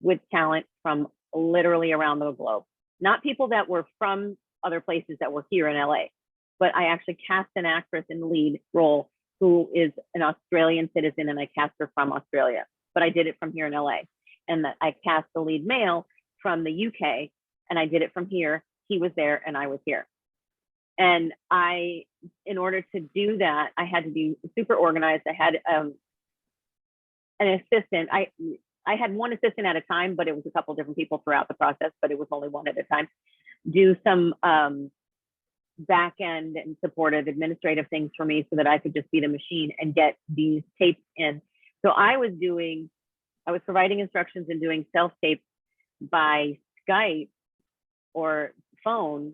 with talent from literally around the globe. Not people that were from other places that were here in LA, but I actually cast an actress in the lead role who is an Australian citizen, and I cast her from Australia, but I did it from here in LA. And I cast the lead male from the UK, and I did it from here. He was there and I was here. And in order to do that, I had to be super organized. I had an assistant. I had one assistant at a time, but it was a couple different people throughout the process, but it was only one at a time. Do some back end and supportive administrative things for me so that I could just be the machine and get these tapes in. So I was providing instructions and doing self-tape by Skype or phone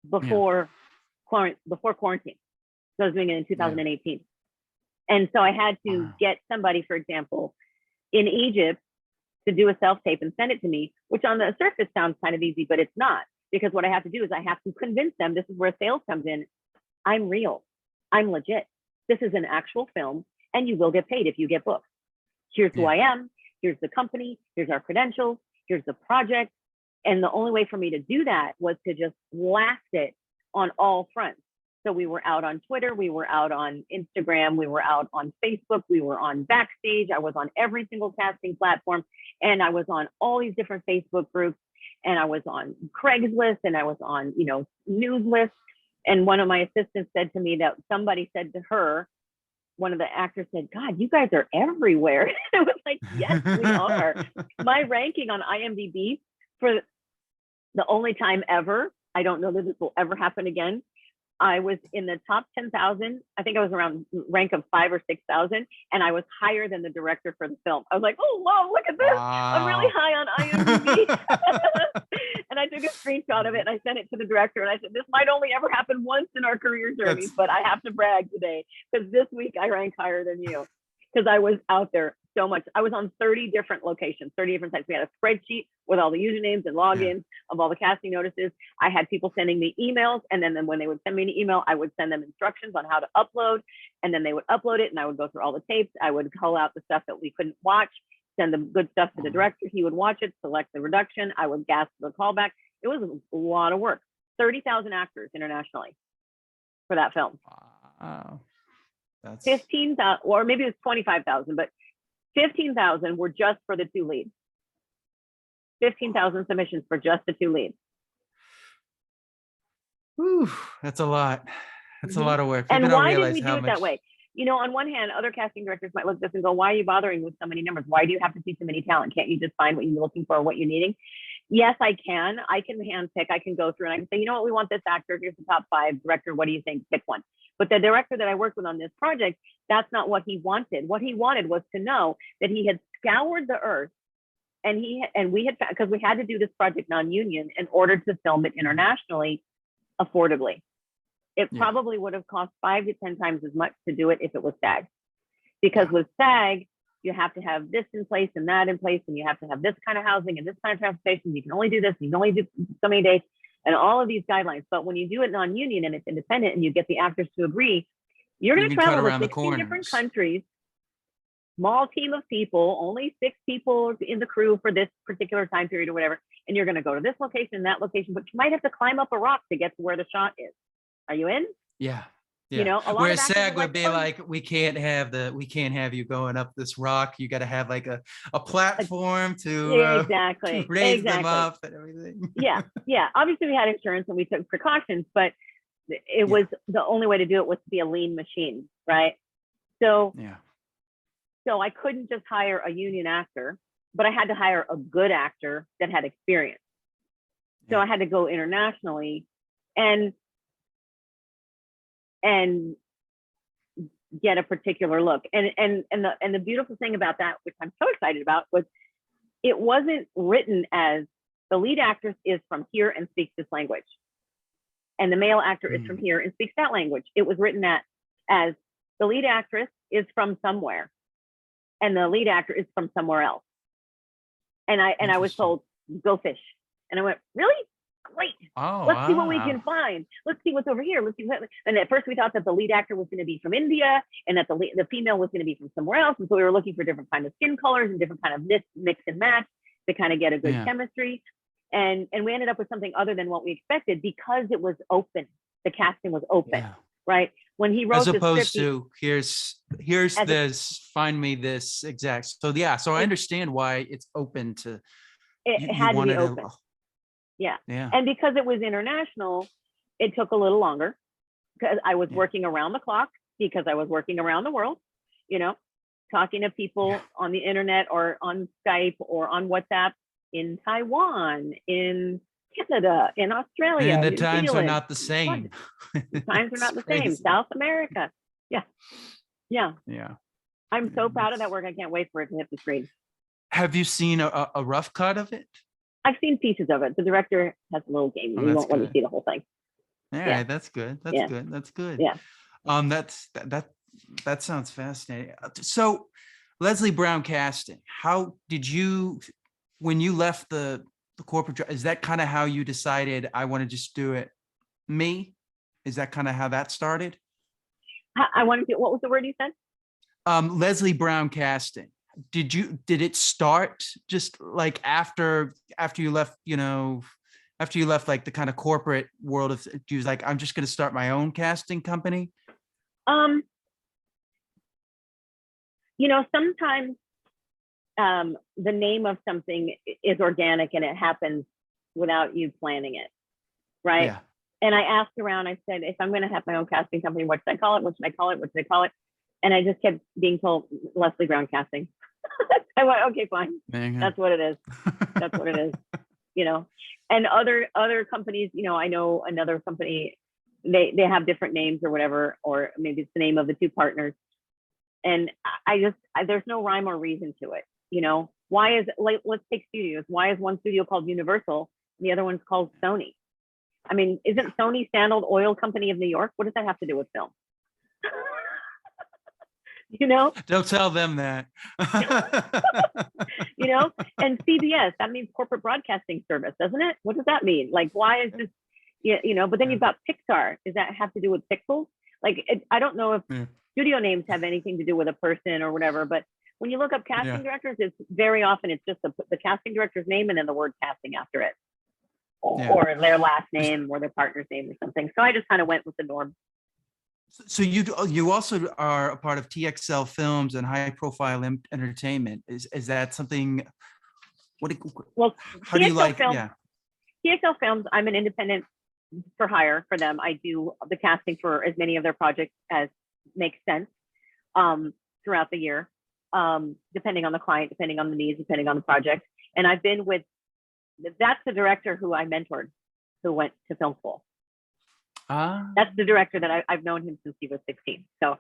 before quarantine. So I was doing it in 2018. And so I had to get somebody, for example, in Egypt to do a self-tape and send it to me, which on the surface sounds kind of easy, but it's not. Because what I have to do is I have to convince them, this is where sales comes in. I'm real. I'm legit. This is an actual film, and you will get paid if you get booked. Here's who I am. Here's the company. Here's our credentials. Here's the project. And the only way for me to do that was to just blast it on all fronts. So we were out on Twitter. We were out on Instagram. We were out on Facebook. We were on Backstage. I was on every single casting platform. And I was on all these different Facebook groups. And I was on Craigslist, and I was on, news lists. And one of my assistants said to me that somebody said to her, one of the actors said, God, you guys are everywhere. I was like, yes, we are. My ranking on IMDb for the only time ever, I don't know that this will ever happen again, I was in the top 10,000. I think I was around rank of 5,000 or 6,000, and I was higher than the director for the film. I was like, oh, wow, look at this. Wow. I'm really high on IMDb. And I took a screenshot of it and I sent it to the director, and I said, this might only ever happen once in our career journeys, but I have to brag today because this week I rank higher than you because I was out there so much. I was on 30 different locations, 30 different sites. We had a spreadsheet with all the usernames and logins of all the casting notices. I had people sending me emails, and then when they would send me an email, I would send them instructions on how to upload, and then they would upload it, and I would go through all the tapes. I would call out the stuff that we couldn't watch, send the good stuff to the director. He would watch it, select the reduction. I would gas the callback. It was a lot of work. 30,000 actors internationally for that film. Wow. That's 15,000, or maybe it was 25,000, but 15,000 were just for the two leads. 15,000 submissions for just the two leads. Whew, that's a lot. That's a lot of work. And why did we do it that way? On one hand, other casting directors might look at this and go, why are you bothering with so many numbers? Why do you have to see so many talent? Can't you just find what you're looking for or what you're needing? Yes, I can. I can handpick. I can go through and I can say, you know what, we want this actor. Here's the top 5. Director, what do you think? Pick one. But the director that I worked with on this project, that's not what he wanted. What he wanted was to know that he had scoured the earth, and we had, because we had to do this project non-union in order to film it internationally affordably. It probably would have cost 5 to 10 times as much to do it if it was SAG. Because with SAG, you have to have this in place and that in place, and you have to have this kind of housing and this kind of transportation. You can only do this, you can only do so many days, and all of these guidelines. But when you do it non-union and it's independent and you get the actors to agree, you're going to travel to 16 different countries. small team of people, only 6 people in the crew for this particular time period or whatever. And you're going to go to this location, that location, but you might have to climb up a rock to get to where the shot is. Are you in? Yeah. You know, a lot Whereas of actors SAG are would like, be "Oh, like, we can't have you going up this rock. You got to have like a platform yeah, to exactly, raise them exactly. up and everything. Yeah, yeah. Obviously, we had insurance and we took precautions, but it Yeah. was the only way to do it was to be a lean machine, right? So, Yeah. so I couldn't just hire a union actor, but I had to hire a good actor that had experience. So Yeah. I had to go internationally and get a particular look. And the beautiful thing about that, which I'm so excited about, was it wasn't written as the lead actress is from here and speaks this language, and the male actor is from here and speaks that language. It was written as the lead actress is from somewhere, and the lead actor is from somewhere else. And I was told, go fish. And I went, really? Great. Oh, let's see what we can find. Let's see what's over here. Let's see what, and at first we thought that the lead actor was going to be from India and that the female was going to be from somewhere else. And so we were looking for different kind of skin colors and different kind of mix and match to kind of get a good chemistry. And we ended up with something other than what we expected because it was open. The casting was open, right? When he wrote as opposed the script, here's this, find me this exact. So yeah, so I understand why it's open to. It had to be open. Yeah. And because it was international, it took a little longer because I was working around the clock, because I was working around the world, you know, talking to people on the internet or on Skype or on WhatsApp in Taiwan, in Canada, in Australia. And the New times Zealand. are not the same. The times are not the same. South America. Yeah. Yeah. Yeah. I'm so proud of that work. I can't wait for it to hit the screen. Have you seen a rough cut of it? I've seen pieces of it. The director has a little game. We won't let you see the whole thing. Yeah, that's good. That's good. That's good. Yeah. That sounds fascinating. So, Leslie Brown Casting, how did you, when you left the corporate job, is that kind of how you decided I want to just do it me? Is that kind of how that started? I wanted to, what was the word you said? Leslie Brown Casting. Did it start just like after you left, after you left like the kind of corporate world of, you was like, I'm just going to start my own casting company? Sometimes the name of something is organic and it happens without you planning it, right? Yeah. And I asked around, I said, if I'm going to have my own casting company, what should I call it? What should I call it? What should I call it? And I just kept being told Leslie Brown Casting. I went, okay, fine. That's what it is. That's what it is. And other companies, I know another company, they have different names or whatever, or maybe it's the name of the two partners. And there's no rhyme or reason to it. Why is, like, let's take studios. Why is one studio called Universal and the other one's called Sony? I mean, isn't Sony Standard Oil Company of New York? What does that have to do with film? Don't tell them that. And CBS, that means Corporate Broadcasting Service, doesn't it? What does that mean? Like, why is this, but then you've got Pixar. Does that have to do with pixels? Like, I don't know if studio names have anything to do with a person or whatever, but when you look up casting directors, it's very often, it's just the casting director's name and then the word casting after it. Or their last name or their partner's name or something. So I just kind of went with the norm. So you also are a part of TXL Films and High Profile Entertainment. Is that something? How do you like? TXL Films. I'm an independent for hire for them. I do the casting for as many of their projects as makes sense throughout the year, depending on the client, depending on the needs, depending on the project. And I've been with. That's the director who I mentored, who went to film school. That's the director that I've known him since he was 16. So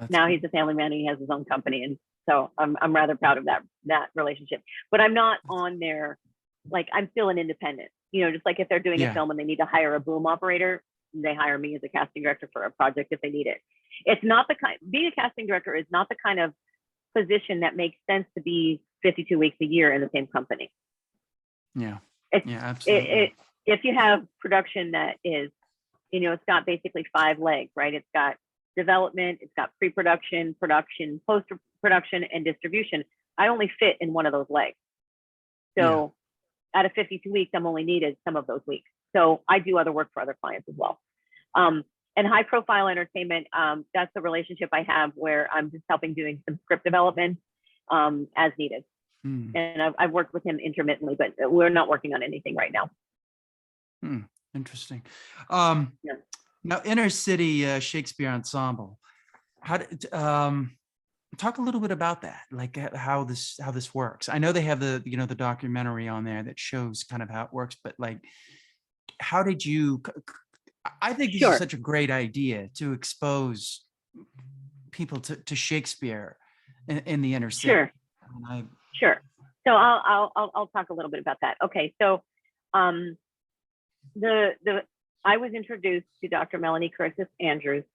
now he's a family man and he has his own company. And so I'm rather proud of that relationship, but I'm not on there. Like, I'm still an independent, just like if they're doing a film and they need to hire a boom operator, they hire me as a casting director for a project if they need it. It's not being a casting director is not the kind of position that makes sense to be 52 weeks a year in the same company. Yeah. Absolutely. If you have production that is, it's got basically 5 legs, right? It's got development, it's got pre-production, production, production and distribution, I only fit in one of those legs. So out of 52 weeks, I'm only needed some of those weeks. So I do other work for other clients as well. And high profile entertainment, that's the relationship I have where I'm just helping doing some script development as needed. And I've worked with him intermittently, but we're not working on anything right now. Interesting. Now, Inner City Shakespeare Ensemble. How did talk a little bit about that, like how this works? I know they have the the documentary on there that shows kind of how it works, but like, how did you? I think this is such a great idea to expose people to Shakespeare in the inner city. Sure. So I'll talk a little bit about that. Okay, so I was introduced to Dr. Melanie Curtis Andrews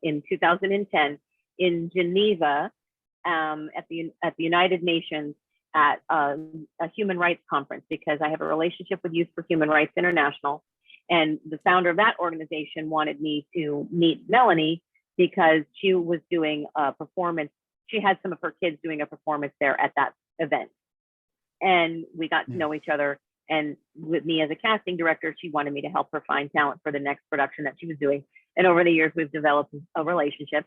in 2010 in Geneva at the United Nations at a human rights conference, because I have a relationship with Youth for Human Rights International, and the founder of that organization wanted me to meet Melanie because she was doing a performance. She had some of her kids doing a performance there at that event, and we got to know each other. And with me as a casting director, she wanted me to help her find talent for the next production that she was doing. And over the years, we've developed a relationship,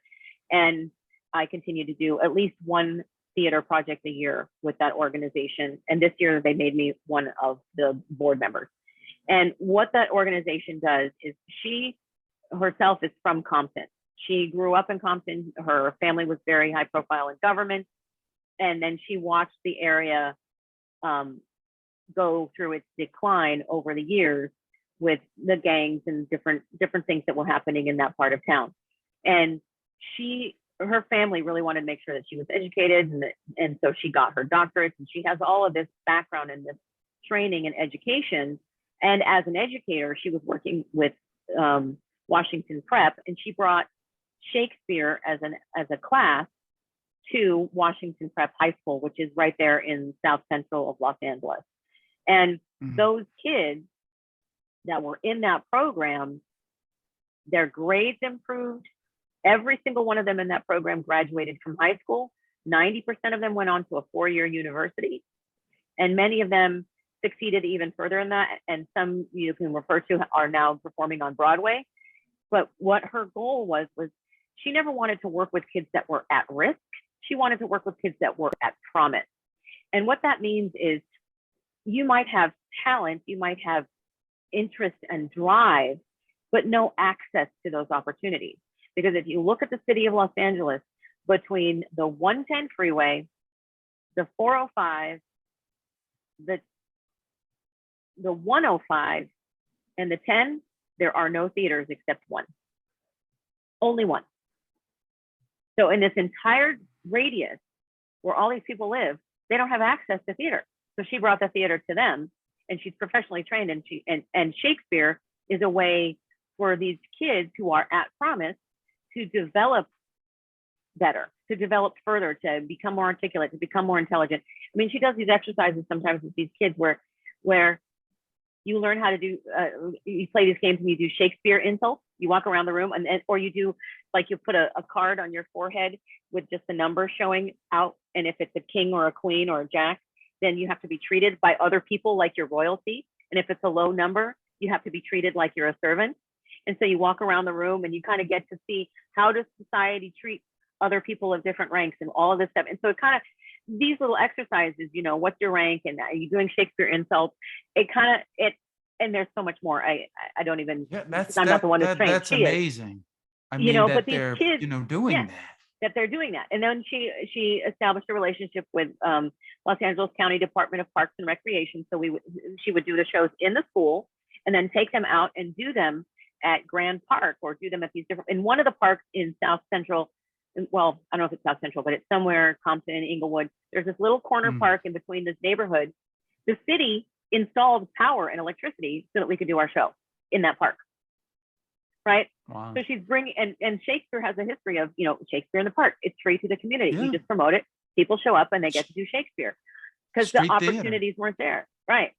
and I continue to do at least one theater project a year with that organization. And this year they made me one of the board members. And what that organization does is, she herself is from Compton. She grew up in Compton. Her family was very high profile in government. And then she watched the area go through its decline over the years with the gangs and different things that were happening in that part of town. And her family really wanted to make sure that she was educated, and so she got her doctorates, and she has all of this background and this training and education. And as an educator, she was working with Washington Prep, and she brought Shakespeare as a class to Washington Prep High School, which is right there in South Central of Los Angeles. And those kids that were in that program, their grades improved. Every single one of them in that program graduated from high school. 90% of them went on to a 4-year university, and many of them succeeded even further in that. And some you can refer to are now performing on Broadway. But what her goal was she never wanted to work with kids that were at risk. She wanted to work with kids that were at promise. And what that means is, you might have talent, you might have interest and drive, but no access to those opportunities. Because if you look at the city of Los Angeles, between the 110 freeway, the 405, the 105, and the 10, there are no theaters except one. Only one. So in this entire radius where all these people live, they don't have access to theater. So she brought the theater to them, and she's professionally trained, and Shakespeare is a way for these kids who are at promise to develop better, to develop further, to become more articulate, to become more intelligent. I mean, she does these exercises sometimes with these kids where you learn how to do, you play these games and you do Shakespeare insults. You walk around the room, or you do, like, you put a card on your forehead with just the number showing out. And if it's a king or a queen or a jack, then you have to be treated by other people like you're royalty. And if it's a low number, you have to be treated like you're a servant. And so you walk around the room and you kind of get to see, how does society treat other people of different ranks and all of this stuff. And so it kind of, these little exercises, what's your rank, and are you doing Shakespeare insults? And there's so much more. I don't even, I'm not the one who's trained. That's amazing. I mean, but these kids, doing that they're doing that. And then she established a relationship with Los Angeles County Department of Parks and Recreation. So she would do the shows in the school and then take them out and do them at Grand Park, or do them at these different, in one of the parks in South Central. Well, I don't know if it's South Central, but it's somewhere, Compton, Inglewood. There's this little corner park in between this neighborhood. The city installed power and electricity so that we could do our show in that park. Right. Wow. So she's bringing, and Shakespeare has a history of, Shakespeare in the park. It's free to the community. You just promote it. People show up and they get to do Shakespeare because the opportunities weren't there. Right.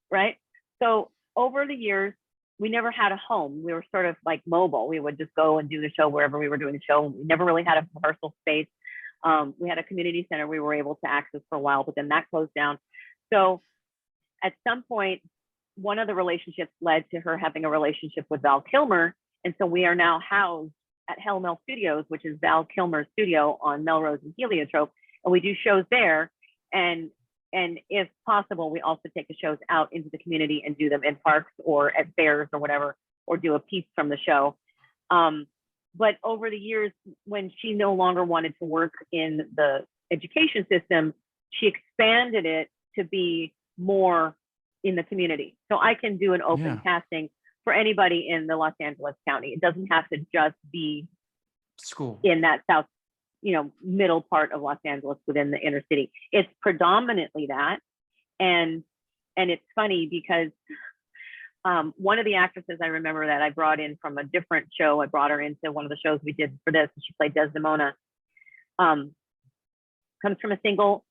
So over the years, we never had a home. We were sort of like mobile. We would just go and do the show wherever we were doing the show. We never really had a rehearsal space. We had a community center we were able to access for a while, but then that closed down. So at some point, one of the relationships led to her having a relationship with Val Kilmer. And so we are now housed at Hell Mel Studios, which is Val Kilmer's studio on Melrose and Heliotrope. And we do shows there. And if possible, we also take the shows out into the community and do them in parks or at fairs or whatever, or do a piece from the show. But over the years, when she no longer wanted to work in the education system, she expanded it to be more in the community. So I can do an open casting for anybody in the Los Angeles County. It doesn't have to just be school in that south, middle part of Los Angeles within the inner city. It's predominantly that. And it's funny because one of the actresses I remember that I brought in from a different show, I brought her into one of the shows we did for this, and she played Desdemona, comes from a single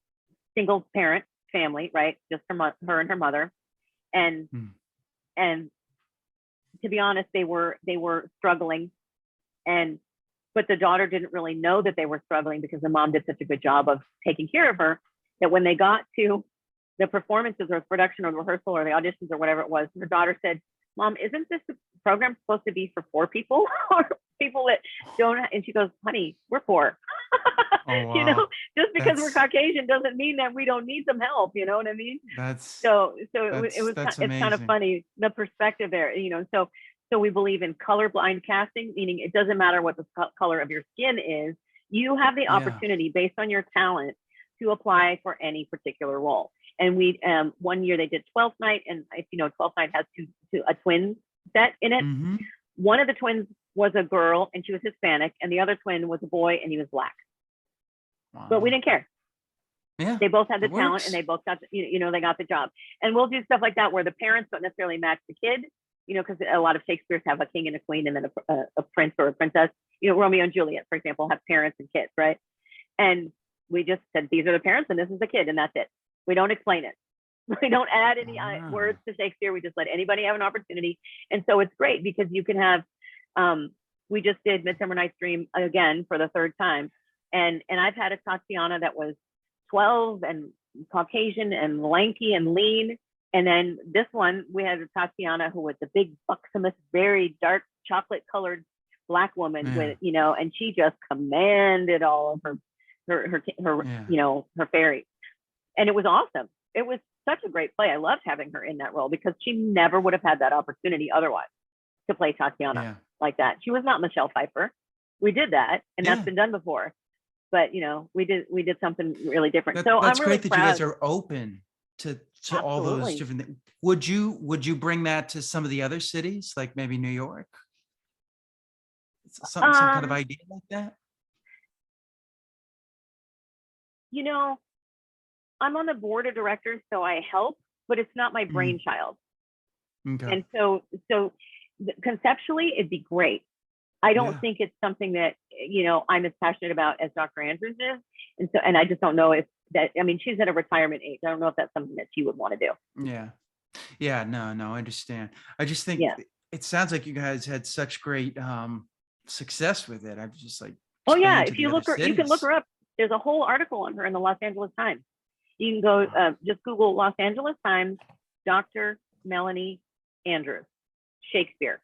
parent family, right? Just her and her mother. And to be honest, they were struggling, but the daughter didn't really know that they were struggling because the mom did such a good job of taking care of her, that when they got to the performances or production or the rehearsal or the auditions or whatever it was, her daughter said, "Mom, isn't this program supposed to be for poor people or people that don't?" And she goes, "Honey, we're poor." Oh, wow. Just because we're Caucasian doesn't mean that we don't need some help. You know what I mean? That's It's kind of funny, the perspective there, so we believe in colorblind casting, meaning it doesn't matter what the color of your skin is. You have the opportunity based on your talent to apply for any particular role. And we, one year they did 12th Night, and if 12th Night has a twin set in it. Mm-hmm. One of the twins was a girl and she was Hispanic, and the other twin was a boy and he was Black. Wow. But we didn't care. Yeah, they both had the talent and they both got, they got the job. And we'll do stuff like that where the parents don't necessarily match the kid, because a lot of Shakespeare's have a king and a queen and then a prince or a princess. Romeo and Juliet, for example, have parents and kids, right? And we just said, these are the parents and this is the kid, and that's it. We don't explain it. We don't add any words to Shakespeare. We just let anybody have an opportunity. And so it's great because you can have, we just did Midsummer Night's Dream again for the third time. And I've had a Tatiana that was 12 and Caucasian and lanky and lean. And then this one, we had a Tatiana who was a big, buxomous, very dark chocolate colored Black woman with, and she just commanded all of her fairy. And it was awesome. It was such a great play. I loved having her in that role because she never would have had that opportunity otherwise to play Tatiana like that. She was not Michelle Pfeiffer. We did that, and that's been done before. But we did something really different. So that's I'm really great proud. that you guys are open to all those different things. Would you bring that to some of the other cities, like maybe New York? Some kind of idea like that? I'm on the board of directors, so I help, but it's not my brainchild. Okay. And so conceptually, it'd be great. I don't think it's something that, I'm as passionate about as Dr. Andrews is. And I just don't know if that, she's at a retirement age. I don't know if that's something that she would want to do. Yeah. Yeah. No, I understand. I just think it sounds like you guys had such great success with it. I'm just like, oh yeah. If you look her, you can look her up. There's a whole article on her in the Los Angeles Times. You can go, just Google Los Angeles Times, Dr. Melanie Andrews, Shakespeare.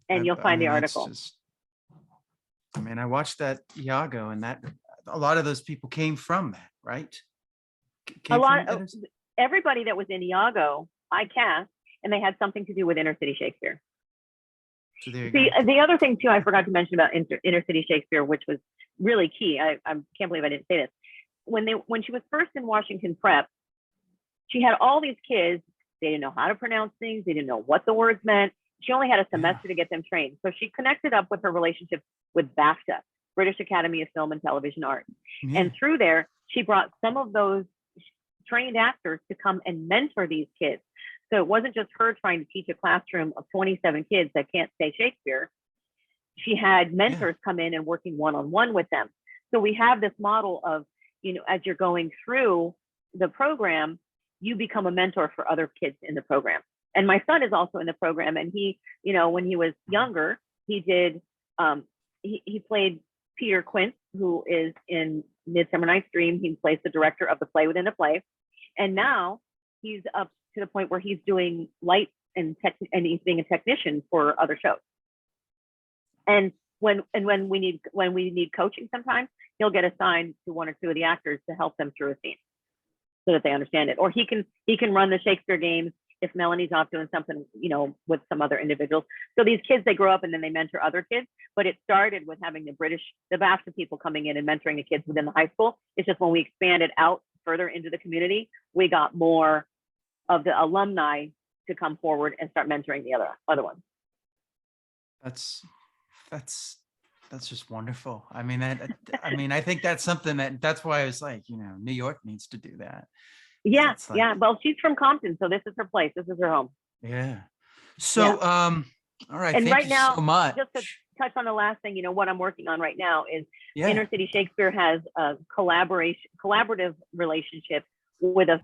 And you'll find the article. I watched that Iago, and that a lot of those people came from that, right? Everybody that was in Iago, I cast, and they had something to do with inner city Shakespeare. So there you go. The other thing too, I forgot to mention about inner city Shakespeare, which was really key. I can't believe I didn't say this. When she was first in Washington Prep, she had all these kids. They didn't know how to pronounce things. They didn't know what the words meant. She only had a semester to get them trained. So she connected up with her relationship with BAFTA, British Academy of Film and Television Arts. Yeah. And through there, she brought some of those trained actors to come and mentor these kids. So it wasn't just her trying to teach a classroom of 27 kids that can't say Shakespeare. She had mentors come in and working one-on-one with them. So we have this model of, as you're going through the program, you become a mentor for other kids in the program. And my son is also in the program, and he, when he was younger, he did he played Peter Quint, who is in Midsummer Night's Dream. He plays the director of the play within a play. And now he's up to the point where he's doing lights and he's being a technician for other shows. And when we need coaching sometimes, he'll get assigned to one or two of the actors to help them through a scene so that they understand it. Or he can run the Shakespeare games if Melanie's off doing something, you know, with some other individuals. So these kids, they grow up and then they mentor other kids. But it started with having the BAFTA people coming in and mentoring the kids within the high school. It's just when we expanded out further into the community, we got more of the alumni to come forward and start mentoring the other ones. That's just wonderful. I mean, I think that's something that's why I was like, you know, New York needs to do that. Yeah, like, yeah. Well, she's from Compton, so this is her place. This is her home. Yeah. So, all right. And thank right you now, so much. just to touch on the last thing, you know, what I'm working on right now is Yeah. Inner City Shakespeare has a collaborative relationship with a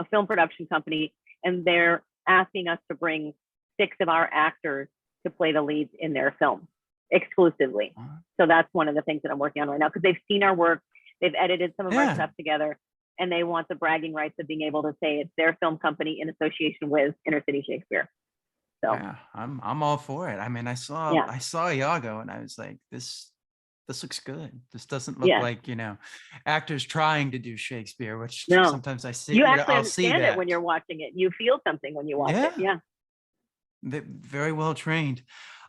film production company, and they're asking us to bring 6 of our actors to play the leads in their film exclusively. So that's one of the things that I'm working on right now, because they've seen our work, they've edited some of our stuff together, and they want the bragging rights of being able to say it's their film company in association with Inner City Shakespeare. So yeah, I'm all for it. I mean, I saw Iago and I was like, this looks good. This doesn't look like, you know, actors trying to do Shakespeare, which sometimes I see. You actually I'll see understand that it when you're watching it. You feel something when you watch it. Yeah. Very well trained.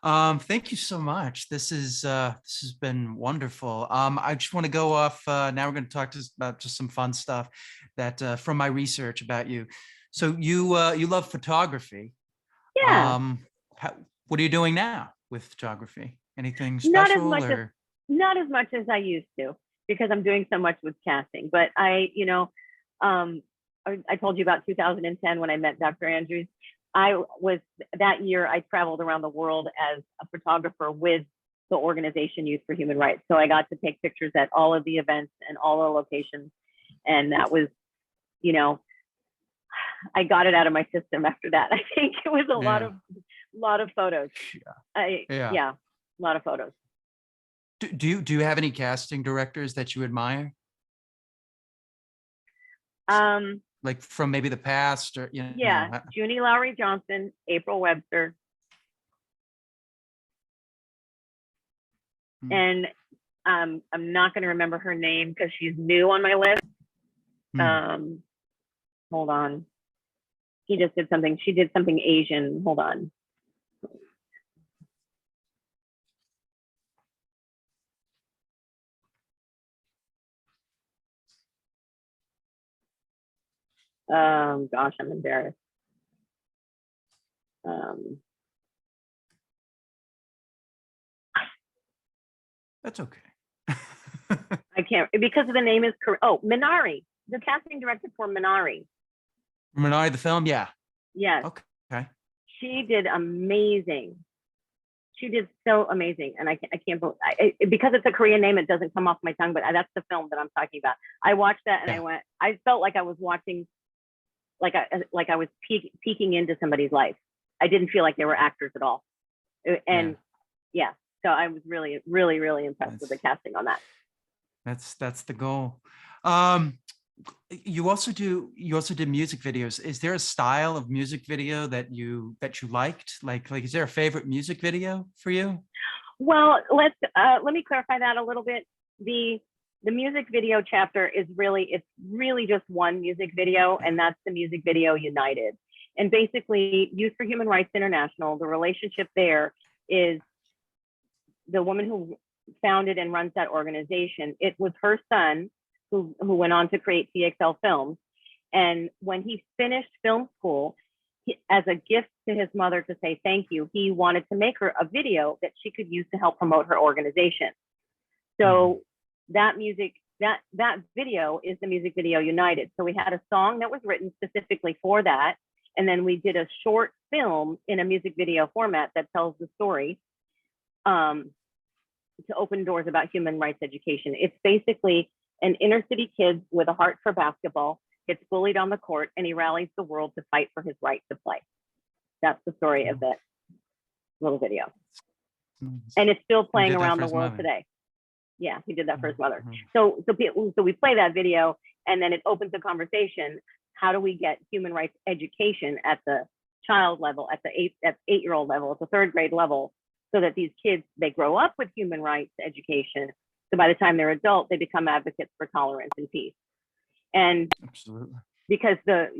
Thank you so much. This has been wonderful. I just want to go off. Now we're going to talk about just some fun stuff that from my research about you. So you love photography. Yeah. What are you doing now with photography? Anything special? Not as much as I used to, because I'm doing so much with casting. But I told you about 2010 when I met Dr. Andrews. That year I traveled around the world as a photographer with the organization Youth for Human Rights. So I got to take pictures at all of the events and all the locations. And that was, you know, I got it out of my system after that. I think it was a lot of photos. A lot of photos. Do you have any casting directors that you admire? Like from maybe the past, or you know? Yeah, Junie Lowry Johnson, April Webster, and I'm not going to remember her name because she's new on my list. Hold on. She just did something. She did something Asian. Hold on. Gosh, I'm embarrassed. That's okay. I can't, because the name is Minari, the casting director for Minari. Minari, the film, yeah. Yes. Okay. She did amazing. She did so amazing, and I can't believe because it's a Korean name, it doesn't come off my tongue. But that's the film that I'm talking about. I watched that and I felt like I was watching, like I was peeking into somebody's life. I didn't feel like they were actors at all, and so I was really, really, really impressed with the casting on that. That's the goal. You also did music videos. Is there a style of music video that you liked? Like is there a favorite music video for you? Well, let me clarify that a little bit. The music video chapter is really just one music video, and that's the music video United. And basically, Youth for Human Rights International, the relationship there is the woman who founded and runs that organization. It was her son who went on to create TXL Films. And when he finished film school, as a gift to his mother to say thank you, he wanted to make her a video that she could use to help promote her organization. So that video is the music video United. So we had a song that was written specifically for that. And then we did a short film in a music video format that tells the story to open doors about human rights education. It's basically an inner city kid with a heart for basketball gets bullied on the court, and he rallies the world to fight for his right to play. That's the story of that little video. And it's still playing did that around for the his world mother. today. Yeah, he did that for his mother. Mhm. So we play that video, and then it opens the conversation. How do we get human rights education at the child level, at the 8-year-old level, at the 3rd grade level, so that these kids, they grow up with human rights education. So by the time they're adult, they become advocates for tolerance and peace. And Absolutely. because the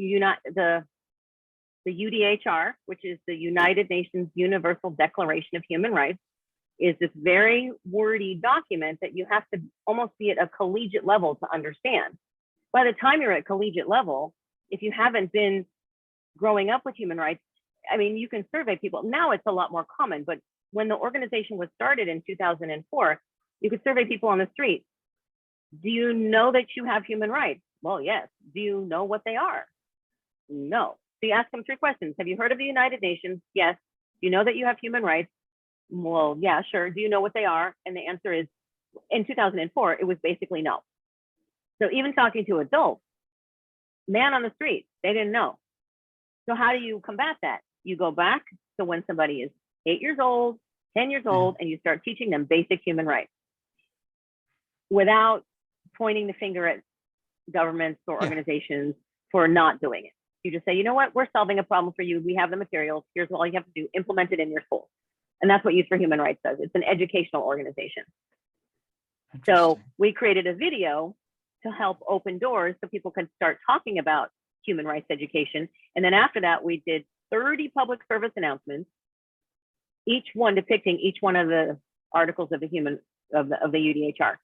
UDHR, which is the United Nations Universal Declaration of Human Rights, is this very wordy document that you have to almost be at a collegiate level to understand. By the time you're at collegiate level, if you haven't been growing up with human rights, I mean, you can survey people. Now it's a lot more common, but when the organization was started in 2004, you could survey people on the street. Do you know that you have human rights? Well, yes. Do you know what they are? No. So you ask them 3 questions. Have you heard of the United Nations? Yes. Do you know that you have human rights? Well, yeah, sure. Do you know what they are? And the answer is, in 2004, it was basically no. So even talking to adults, man on the street, they didn't know. So how do you combat that? You go back to when somebody is 8 years old, 10 years old, and you start teaching them basic human rights without pointing the finger at governments or organizations for not doing it. You just say, you know what, we're solving a problem for you. We have the materials. Here's all you have to do, implement it in your school. And that's what Youth for Human Rights does. It's an educational organization. So we created a video to help open doors so people can start talking about human rights education. And then after that, we did 30 public service announcements, each one depicting each one of the articles of the UDHR.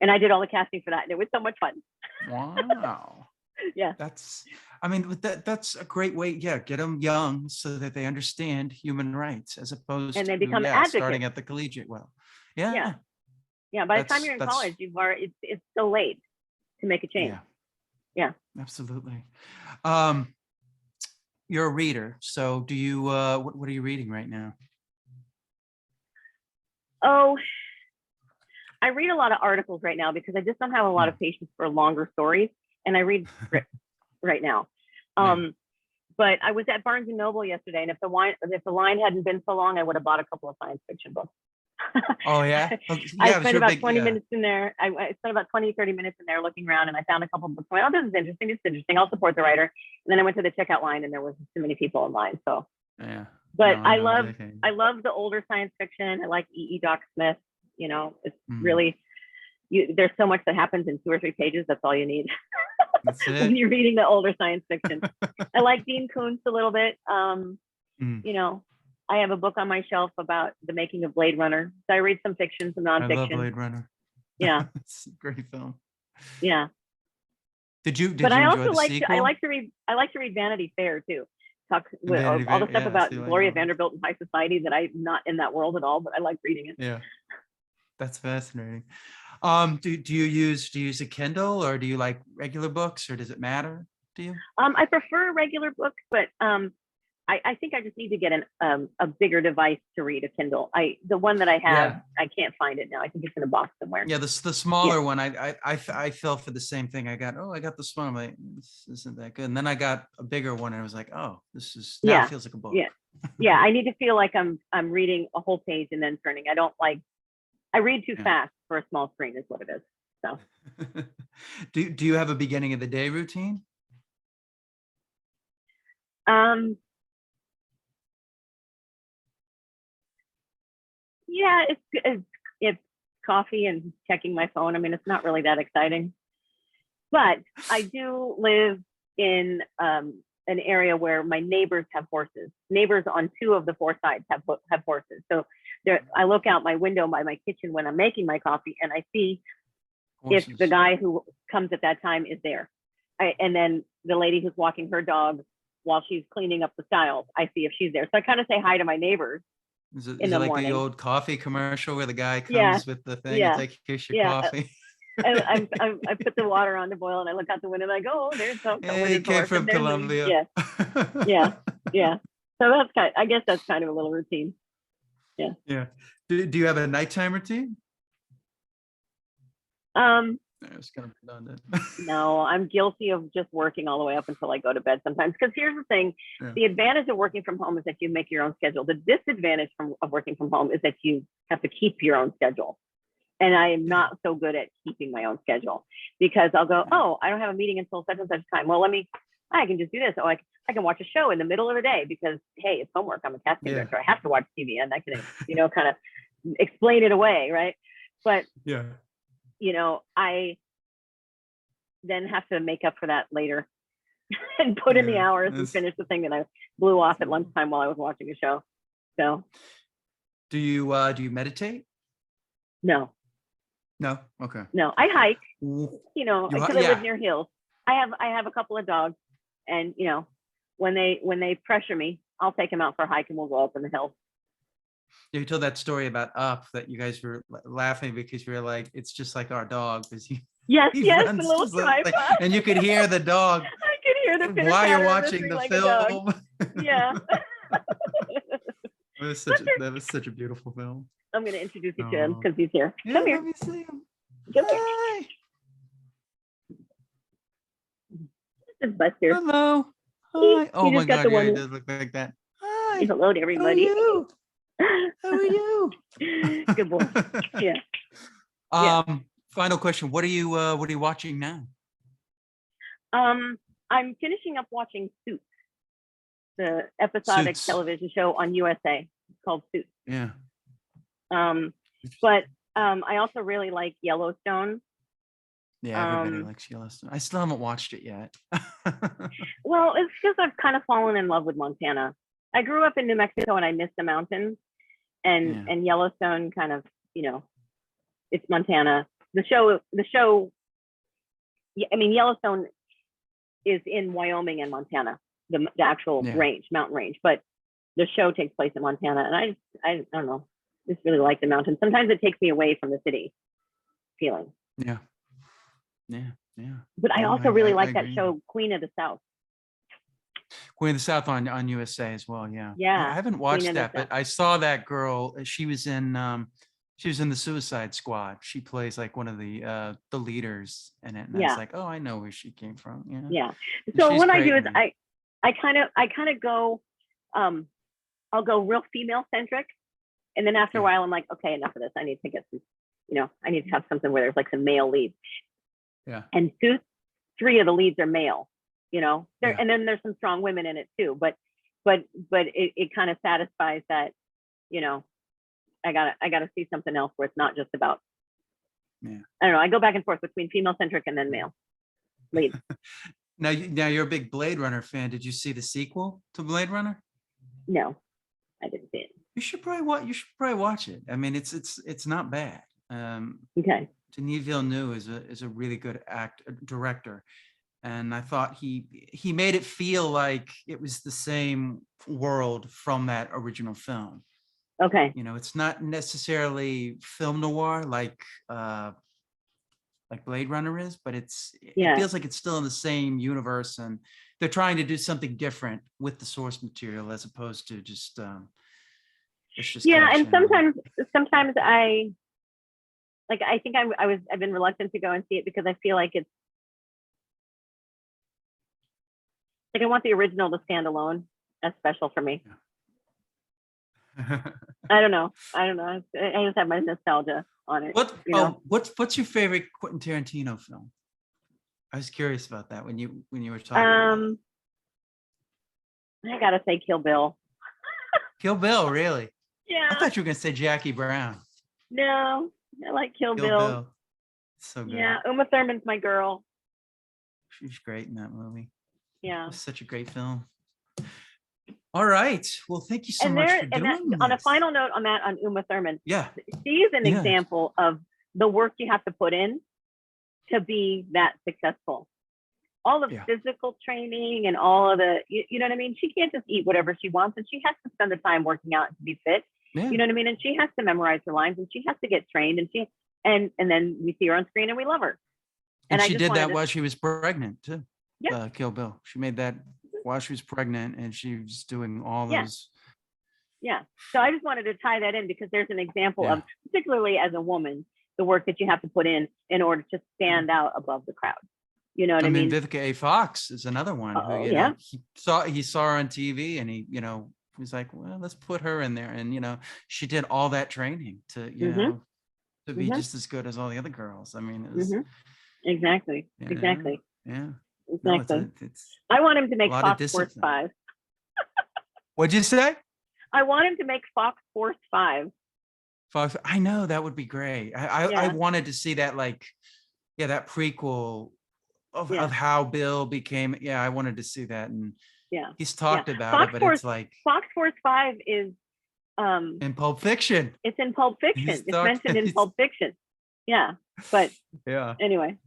And I did all the casting for that, and it was so much fun. Wow. Yeah. That's a great way. Yeah. Get them young so that they understand human rights as opposed and they to become advocates. starting at the collegiate. Well, yeah. By the time you're in college, it's so late to make a change. Yeah. Absolutely. You're a reader. So do you, what are you reading right now? Oh, I read a lot of articles right now because I just don't have a lot of patience for longer stories. And I read scripts right now. But I was at Barnes and Noble yesterday, and if the line hadn't been so long, I would have bought a couple of science fiction books. Oh, yeah? I spent about 20 minutes in there. I spent about 20, 30 minutes in there looking around, and I found a couple of books. I went, oh, this is interesting. It's interesting. I'll support the writer. And then I went to the checkout line, and there was too many people in line. So, but I love the older science fiction. I like E. Doc Smith. You know, it's really, there's so much that happens in 2 or 3 pages. That's all you need. That's it. When you're reading the older science fiction. I like Dean Koontz a little bit. You know, I have a book on my shelf about the making of Blade Runner. So I read some fiction, some nonfiction. I love Blade Runner. Yeah. It's a great film. Yeah. Did you I enjoy also the sequel? I like to read Vanity Fair too. Talk with all the stuff about Gloria Vanderbilt and high society that I'm not in that world at all, but I like reading it. Yeah. That's fascinating. Do you use a Kindle, or do you like regular books, or does it matter to you? I prefer regular books, but I think I just need to get a bigger device to read a Kindle. The one that I have, I can't find it now. I think it's in a box somewhere. Yeah, the smaller one. I fell for the same thing. I got the small. I'm like, this isn't that good. And then I got a bigger one, and I was like, oh, this is now it feels like a book. Yeah. I need to feel like I'm reading a whole page and then turning. I read too fast for a small screen, is what it is. So, do you have a beginning of the day routine? Yeah, it's coffee and checking my phone. I mean, it's not really that exciting, but I do live in an area where my neighbors have horses. Neighbors on 2 of the 4 sides have horses. So I look out my window by my kitchen when I'm making my coffee, and I see horses. If the guy who comes at that time is there. And then the lady who's walking her dog while she's cleaning up the stiles, I see if she's there. So I kind of say hi to my neighbors. Is it like morning. The old coffee commercial where the guy comes with the thing and like, here's your coffee? I put the water on to boil, and I look out the window and I go, oh, there's some. Hey, he came from Colombia. Yeah. So I guess that's kind of a little routine. Yeah. Do you have a nighttime routine? It's kind of redundant. No, I'm guilty of just working all the way up until I go to bed sometimes. Because here's the thing, Yeah. the advantage of working from home is that you make your own schedule. The disadvantage of working from home is that you have to keep your own schedule. And I am not so good at keeping my own schedule, because I'll go, oh, I don't have a meeting until such and such time. Well, I can just do this. Oh, I can watch a show in the middle of the day because, hey, it's homework. I'm a casting director. I have to watch TV, and I can, kind of explain it away, right? But, I then have to make up for that later and put in the hours and finish the thing that I blew off at lunchtime while I was watching a show. So, do you meditate? No. No. Okay. No, I hike. You because I live near hills. I have a couple of dogs, and when they pressure me, I'll take them out for a hike, and we'll go up in the hills. You told that story about Up that you guys were laughing because you were like, it's just like our dog, because yes, the little tripod, and you could hear the dog. I could hear the while you're watching the film. Yeah. That was such a beautiful film. I'm going to introduce you to him because he's here. Yeah, Come here. let me see him. Come Hi. His butt here. Hello. Hi. Oh my God, yeah, he does look like that. Hi. Say hello to everybody. How are you? Good boy. Yeah. Final question. What are you watching now? I'm finishing up watching Suits, the episodic television show on USA. It's called Suits. Yeah. But I also really like Yellowstone. Yeah, everybody likes Yellowstone. I still haven't watched it yet. Well, it's because I've kind of fallen in love with Montana. I grew up in New Mexico and I miss the mountains, and Yellowstone kind of, it's Montana. The show. I mean, Yellowstone is in Wyoming and Montana, the actual mountain range, but the show takes place in Montana, and I don't know. Just really like the mountains. Sometimes it takes me away from the city feeling. Yeah. But I also really like that show, Queen of the South. Queen of the South on USA as well. Yeah. Yeah. I haven't watched that, but I saw that girl. She was in the Suicide Squad. She plays like one of the leaders in it. And I was like, oh, I know where she came from. Yeah. Yeah. So what I do is I kind of go, I'll go real female centric. And then after a while, I'm like, okay, enough of this. I need to get some, I need to have something where there's like some male leads. Yeah. And 3 of the leads are male, and then there's some strong women in it too. But it kind of satisfies that, I gotta see something else where it's not just about. Yeah. I don't know. I go back and forth between female centric and then male lead. Now you're a big Blade Runner fan. Did you see the sequel to Blade Runner? No, I didn't see it. You should probably watch it. I mean, it's not bad. Okay. Denis Villeneuve is a really good director, and I thought he made it feel like it was the same world from that original film. Okay. It's not necessarily film noir like Blade Runner is, but it feels like it's still in the same universe, and they're trying to do something different with the source material as opposed to just and sometimes I think I've been reluctant to go and see it because I feel like it's like I want the original to stand alone as special for me. I don't know. I just have my nostalgia on it. What's your favorite Quentin Tarantino film? I was curious about that when you were talking. I gotta say Kill Bill. Kill Bill, really? Yeah. I thought you were gonna say Jackie Brown. No, I like Kill Bill. So good. Yeah, Uma Thurman's my girl. She's great in that movie. Yeah. It's such a great film. All right. Well, thank you so much for doing this. On a final note on Uma Thurman. Yeah. She's an example of the work you have to put in to be that successful. All the physical training and all of the, you know what I mean? She can't just eat whatever she wants, and she has to spend the time working out to be fit. Yeah. You know what I mean? And she has to memorize her lines, and she has to get trained, and then we see her on screen and we love her. And she did that while she was pregnant too. Yeah. Kill Bill. She made that while she was pregnant, and she was doing all those. Yeah. So I just wanted to tie that in because there's an example of, particularly as a woman, the work that you have to put in order to stand out above the crowd. You know what I mean? Vivica A. Fox is another one who, you know, he saw her on TV and he, you know, was like, well, let's put her in there. And, you know, she did all that training to, you know, to be just as good as all the other girls. I mean, it was, exactly. you know, Exactly. yeah. Exactly. No, it's I want him to make a lot Fox of Force discipline. 5. What'd you say? I want him to make Fox Force 5. Fox, I know, that would be great. I wanted to see that, like, yeah, that prequel of how Bill became. Yeah, I wanted to see that, and he's talked about Fox it, but Force, it's like Fox Force 5 is in Pulp Fiction. It's in Pulp Fiction. It's mentioned in Pulp Fiction. Yeah, but anyway.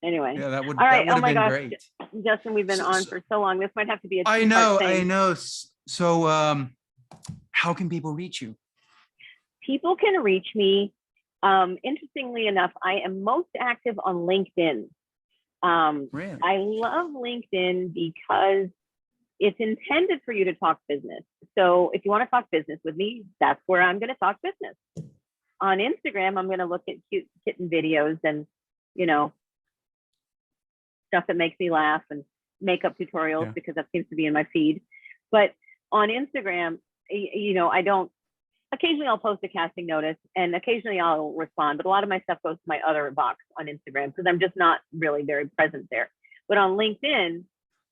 Yeah, that would all right. that would Oh my have been gosh, great. Justin, we've been on for so long. This might have to be a I two-part thing. know. So, how can people reach you? People can reach me. Interestingly enough, I am most active on LinkedIn. Really? I love LinkedIn because it's intended for you to talk business. So if you want to talk business with me, that's where I'm going to talk business. On Instagram, I'm going to look at cute kitten videos and, you know, stuff that makes me laugh and makeup tutorials because that seems to be in my feed. But on Instagram, you know, occasionally I'll post a casting notice and occasionally I'll respond, but a lot of my stuff goes to my other box on Instagram because I'm just not really very present there. But on LinkedIn,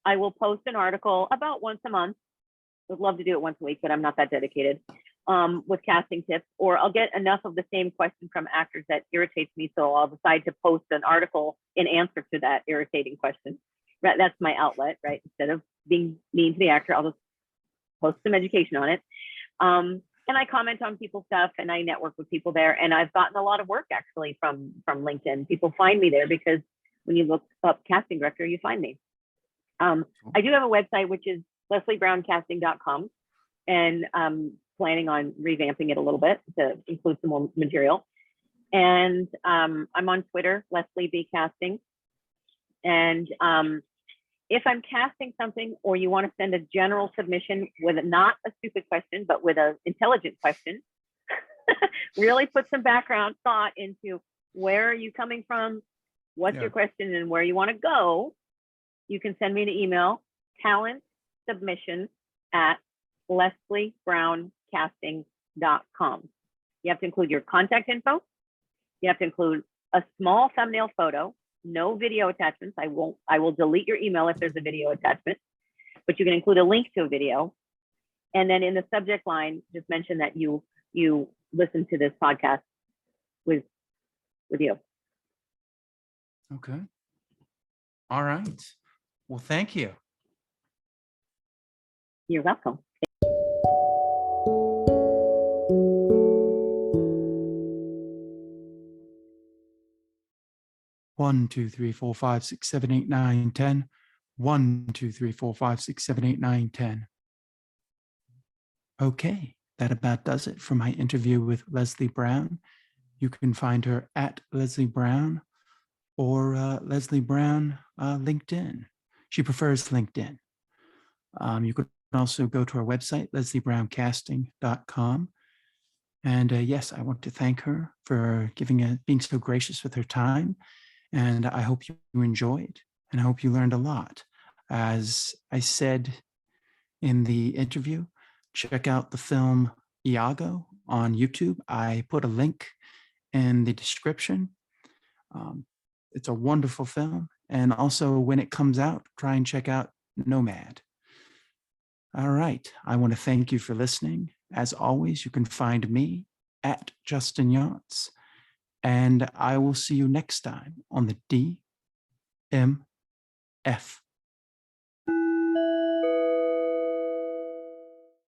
I will post an article about once a month. Would love to do it once a week, but I'm not that dedicated, with casting tips, or I'll get enough of the same question from actors that irritates me. So I'll decide to post an article in answer to that irritating question. Right? That's my outlet, right? Instead of being mean to the actor, I'll just post some education on it. And I comment on people's stuff and I network with people there. And I've gotten a lot of work actually from LinkedIn. People find me there because when you look up casting director, you find me. I do have a website, which is lesliebrown.casting.com, and I'm planning on revamping it a little bit to include some more material. And I'm on Twitter, Leslie B Casting. And if I'm casting something or you want to send a general submission with not a stupid question, but with an intelligent question, really put some background thought into where are you coming from, what's your question, and where you want to go, you can send me an email, talentsubmission@lesliebrown.casting.com. You have to include your contact info. You have to include a small thumbnail photo, no video attachments. I will delete your email if there's a video attachment, but you can include a link to a video. And then in the subject line, just mention that you listen to this podcast with you. Okay. All right. Well, thank you. You're welcome. One, 2, 3, 4, 5, 6, 7, 8, 9, 10. 1, 2, 3, 4, 5, 6, 7, 8, 9, 10. Okay, that about does it for my interview with Leslie Brown. You can find her at Leslie Brown or Leslie Brown LinkedIn. She prefers LinkedIn. You could also go to our website, lesliebrown.casting.com. And yes, I want to thank her for being so gracious with her time. And I hope you enjoyed, and I hope you learned a lot. As I said in the interview, check out the film Iago on YouTube. I put a link in the description. It's a wonderful film. And also when it comes out, try and check out Nomad. All right. I want to thank you for listening. As always, you can find me at Justin Yachts, and I will see you next time on the DMF.